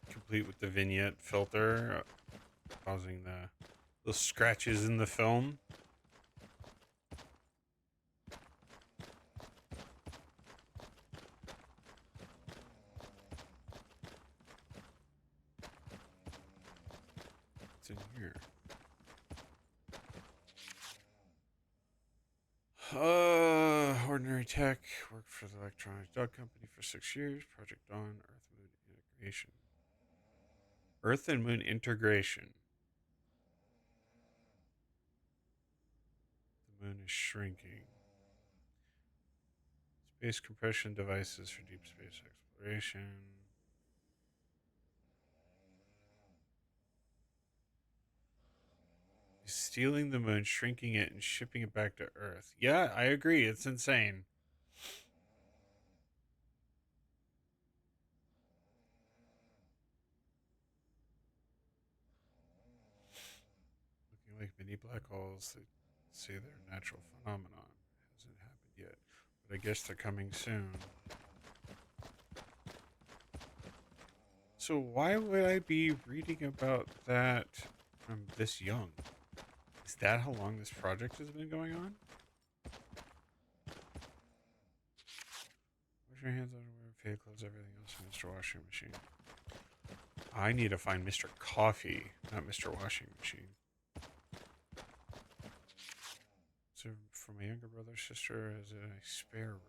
Complete with the vignette filter, causing the scratches in the film. What's in here? Ordinary tech. Worked for the electronics dog company for 6 years. Project Dawn. Earth Moon integration. Earth and Moon integration. The moon is shrinking. Space compression devices for deep space exploration. Stealing the moon, shrinking it, and shipping it back to Earth. Yeah, I agree. It's insane. Looking like mini black holes that say they're a natural phenomenon. Hasn't happened yet, but I guess they're coming soon. So why would I be reading about that from this young? Is that how long this project has been going on? Wash your hands, underwear, fade clothes, everything else in Mr. Washing Machine. I need to find Mr. Coffee, not Mr. Washing Machine. So for my younger brother, sister, is it a spare room?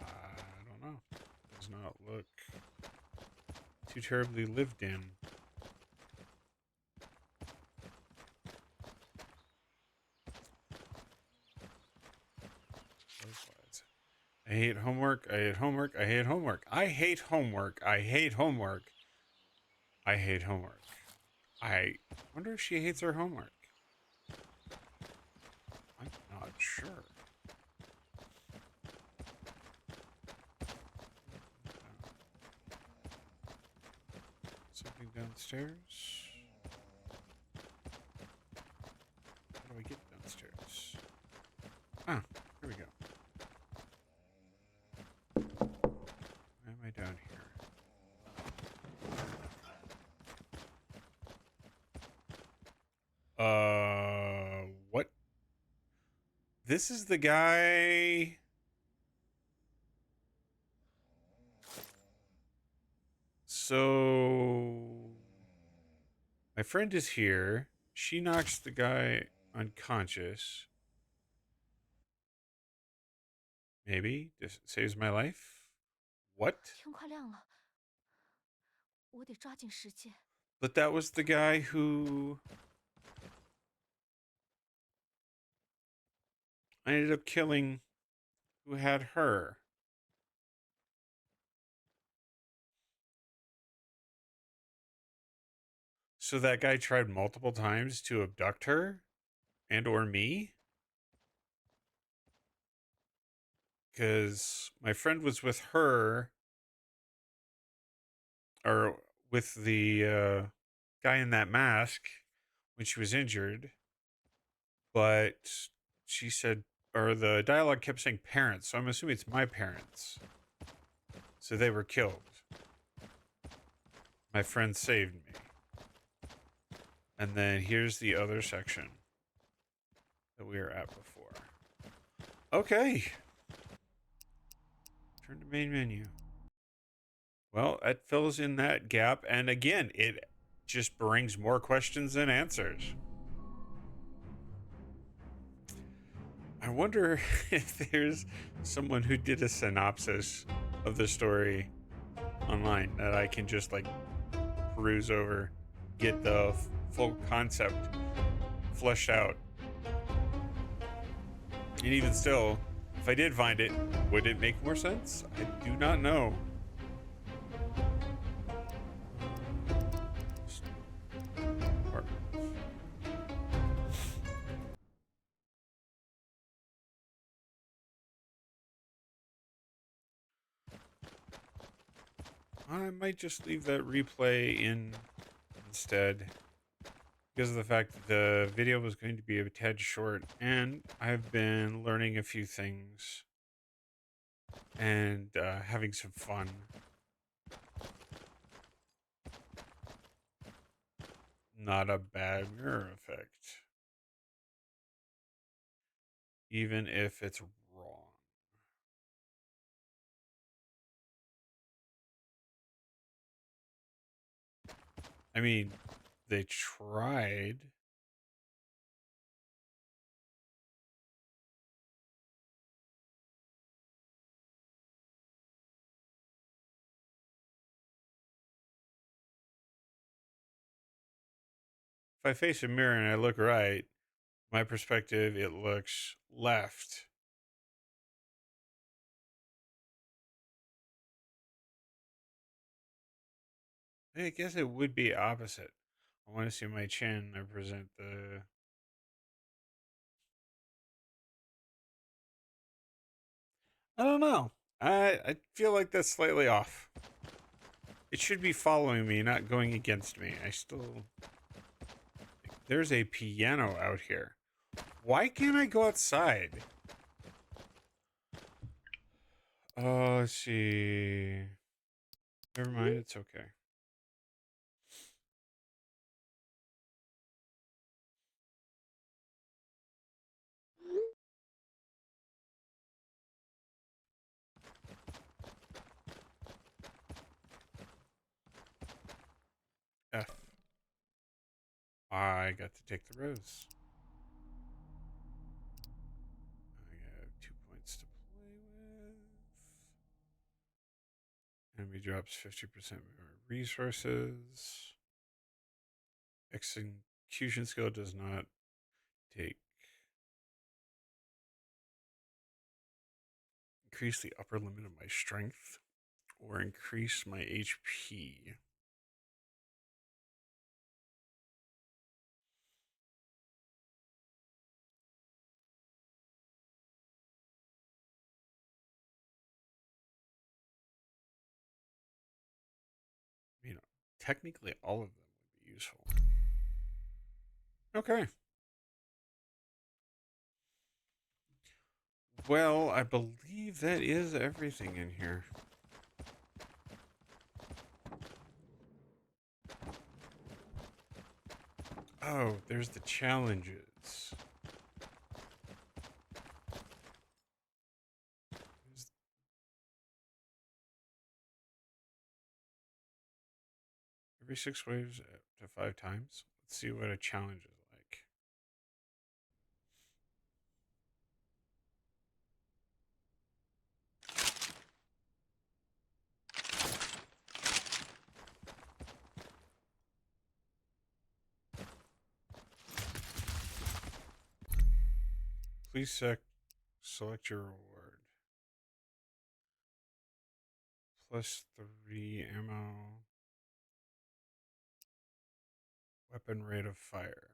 I don't know. Does not look too terribly lived in. Butterflies. I hate homework. I hate homework. I hate homework. I hate homework. I hate homework. I hate homework. I wonder if she hates her homework. I'm not sure. Something downstairs. How do I get downstairs? Ah, here we go. Why am I down here? What? This is the guy. So my friend is here. She knocks the guy unconscious. Maybe this saves my life. What? 天快亮了，我得抓紧时间。But that was the guy who I ended up killing, who had her. So that guy tried multiple times to abduct her and or me? Because my friend was with her, or with the guy in that mask when she was injured, but she said, or the dialogue kept saying parents, so I'm assuming it's my parents. So they were killed. My friend saved me. And then here's the other section that we were at before. Okay. Turn to main menu. Well, that fills in that gap. And again, it just brings more questions than answers. I wonder if there's someone who did a synopsis of the story online that I can just like peruse over, get the full concept fleshed out. And even still, if I did find it, would it make more sense? I do not know. I might just leave that replay in instead because of the fact that the video was going to be a tad short and I've been learning a few things and having some fun. Not a bad mirror effect, even if it's wrong. I mean, They tried. If I face a mirror and I look right, my perspective, it looks left. I guess it would be opposite. I want to see my chin. I present the. I don't know. I feel like that's slightly off. It should be following me, not going against me. I still. There's a piano out here. Why can't I go outside? Oh, let's see. Never mind. It's okay. F. I got to take the rose. I have 2 points to play with. Enemy drops 50% more resources. Execution skill does not take. Increase the upper limit of my strength or increase my HP. You know, technically all of them would be useful. Okay. Well, I believe that is everything in here. Oh, there's the challenges. Every 6 waves up to 5 times. Let's see what a challenge is like. Please select your reward. +3 ammo. Weapon rate of fire.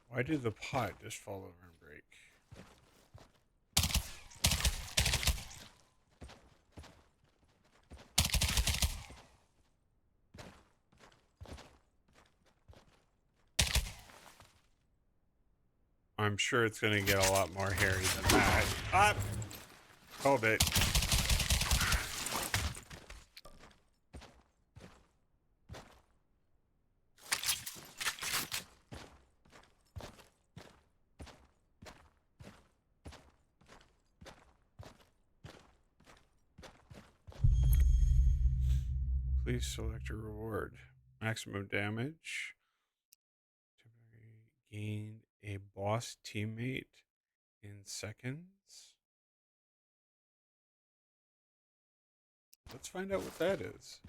Why did the pot just fall over and break? I'm sure it's going to get a lot more hairy than that. Ah! Hold it. Please select your reward. Maximum damage. Gain a boss teammate in seconds. Let's find out what that is.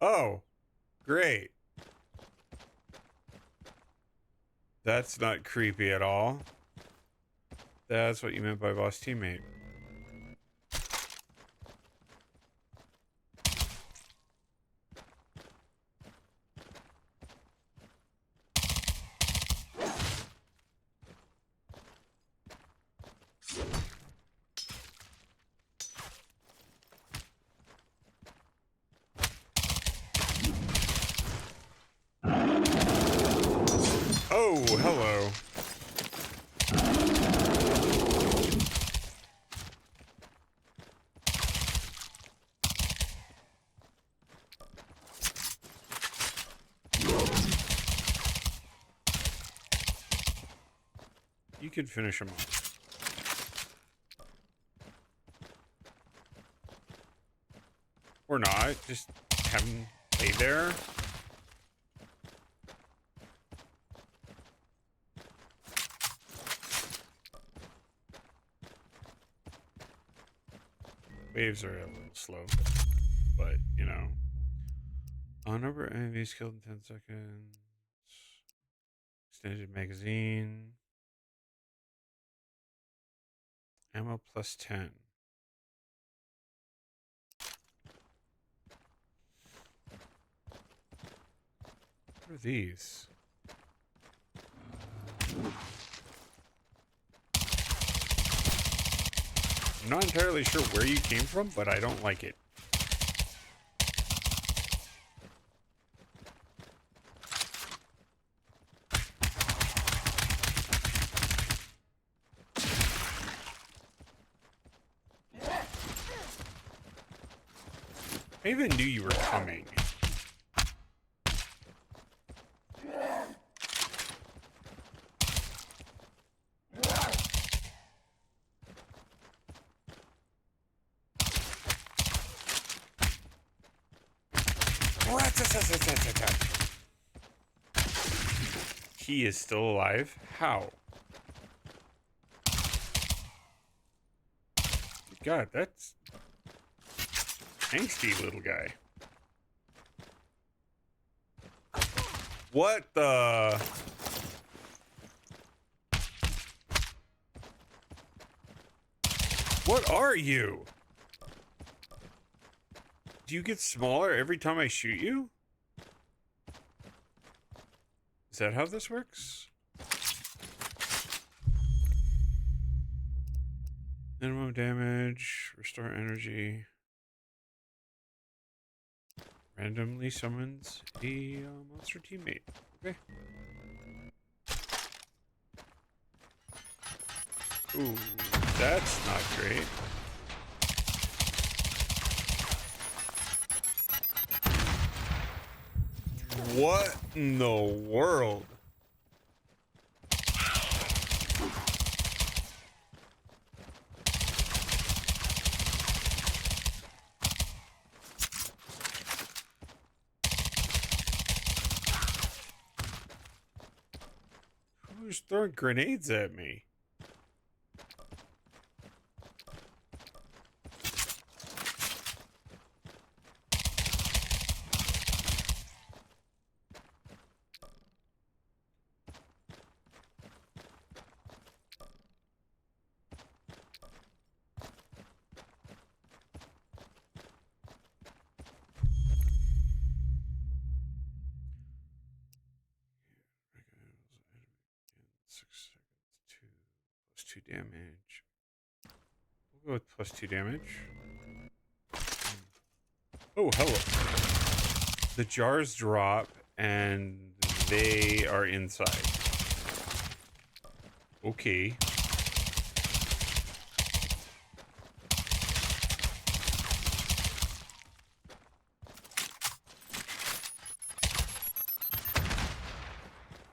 Oh, great. That's not creepy at all. That's what you meant by boss teammate. Oh, hello. You can finish him off. Or not. Just have him lay there. Waves are a little slow, but you know. On number of enemies killed in 10 seconds. Extended magazine. Ammo plus 10. What are these? I'm not entirely sure where you came from, but I don't like it. I even knew you were coming. He is still alive? How? God, that's angsty little guy. What the? What are you? Do you get smaller every time I shoot you? Is that how this works? Minimum damage, restore energy. Randomly summons a monster teammate. Okay. Ooh, that's not great. What in the world? Who's throwing grenades at me? +2 damage. We'll go with +2 damage. Oh, hello. The jars drop and they are inside. Okay.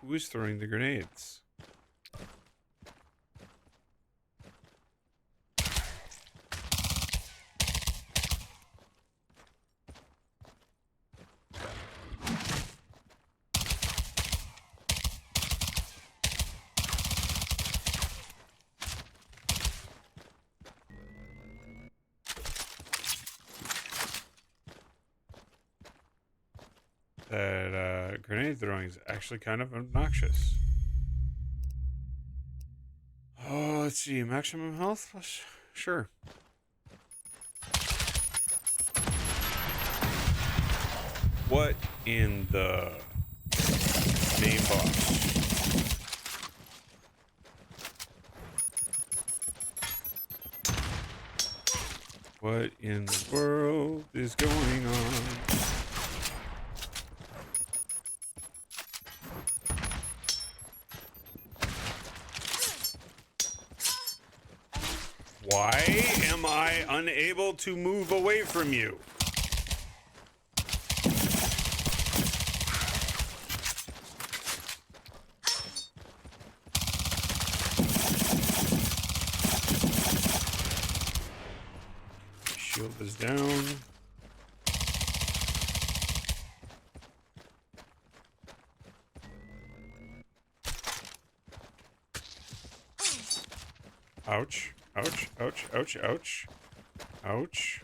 Who is throwing the grenades? That grenade throwing is actually kind of obnoxious. Oh, let's see. Maximum health? Sure. What in the main boss? What in the world is going on? Why am I unable to move away from you? Shield is down. Ouch. Ouch. Ouch. Ouch. Ouch. Ouch.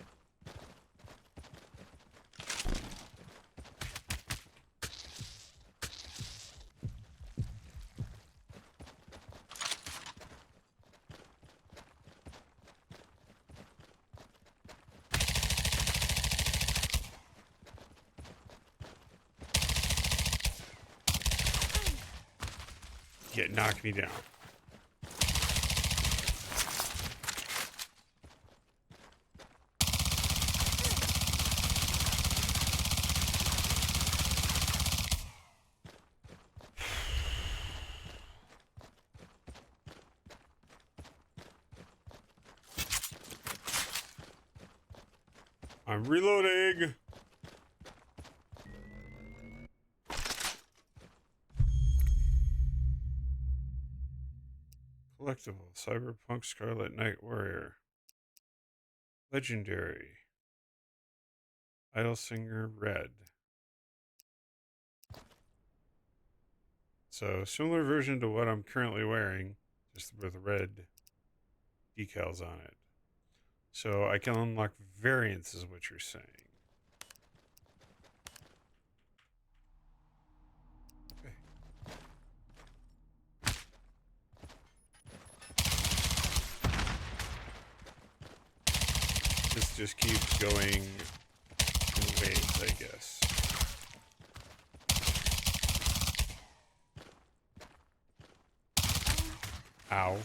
Yeah, knock me down. I'm reloading. Collectible. Cyberpunk Scarlet Knight Warrior. Legendary. Idle Singer Red. So, similar version to what I'm currently wearing, just with red decals on it. So, I can unlock variants, is what you're saying. Okay. This just keeps going in waves, I guess. Ow.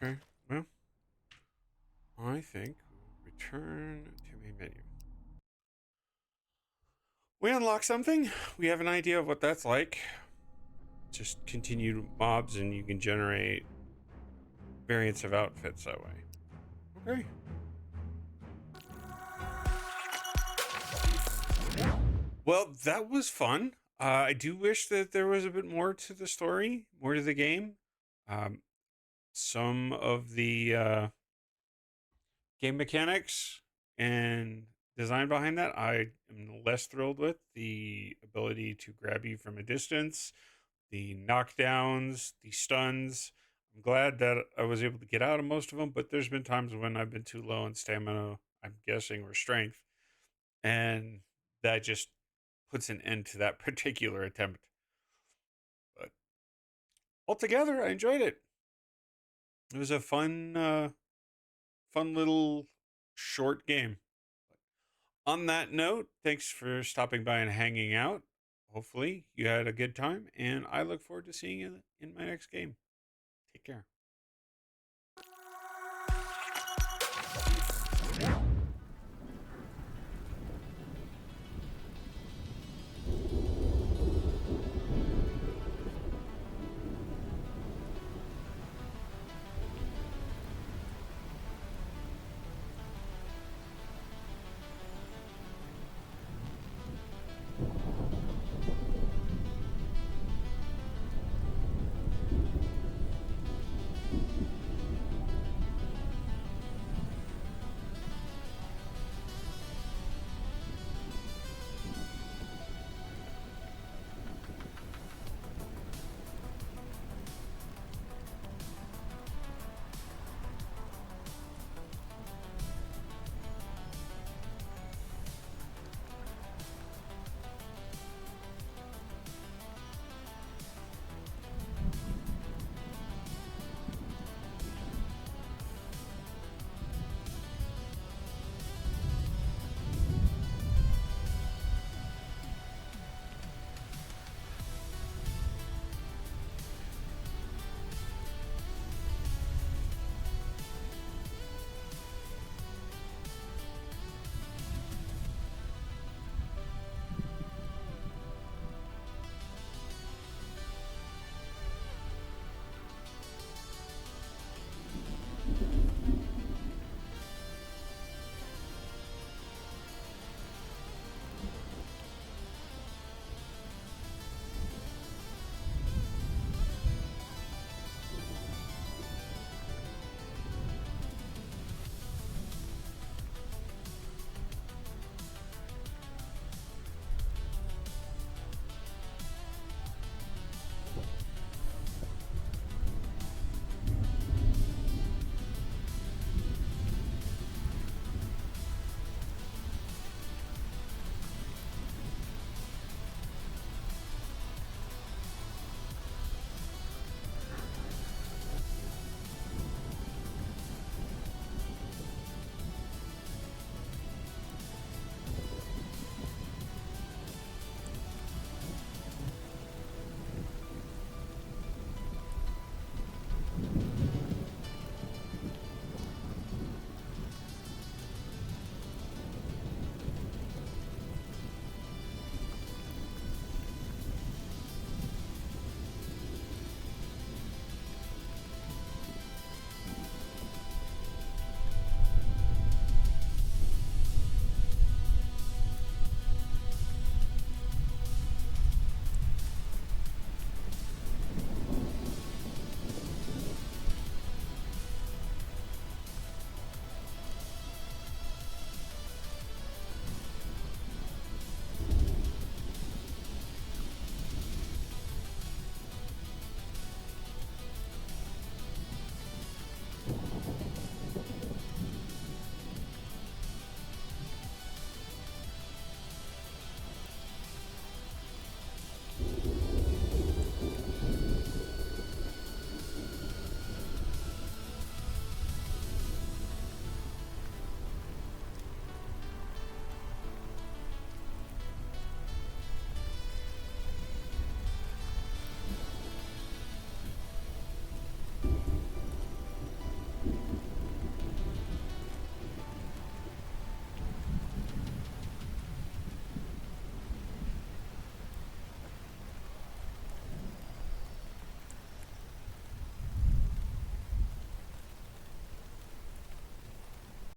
Okay, well, I think we'll return to main menu. We unlock something. We have an idea of what that's like. Just continued mobs, and you can generate variants of outfits that way. Okay. Well, that was fun. I do wish that there was a bit more to the story, more to the game. Um, some of the game mechanics and design behind that, I am less thrilled with. The ability to grab you from a distance, the knockdowns, the stuns. I'm glad that I was able to get out of most of them, but there's been times when I've been too low in stamina, I'm guessing, or strength, and that just puts an end to that particular attempt. But altogether, I enjoyed it. It was a fun little short game. On that note, thanks for stopping by and hanging out. Hopefully, you had a good time, and I look forward to seeing you in my next game. Take care.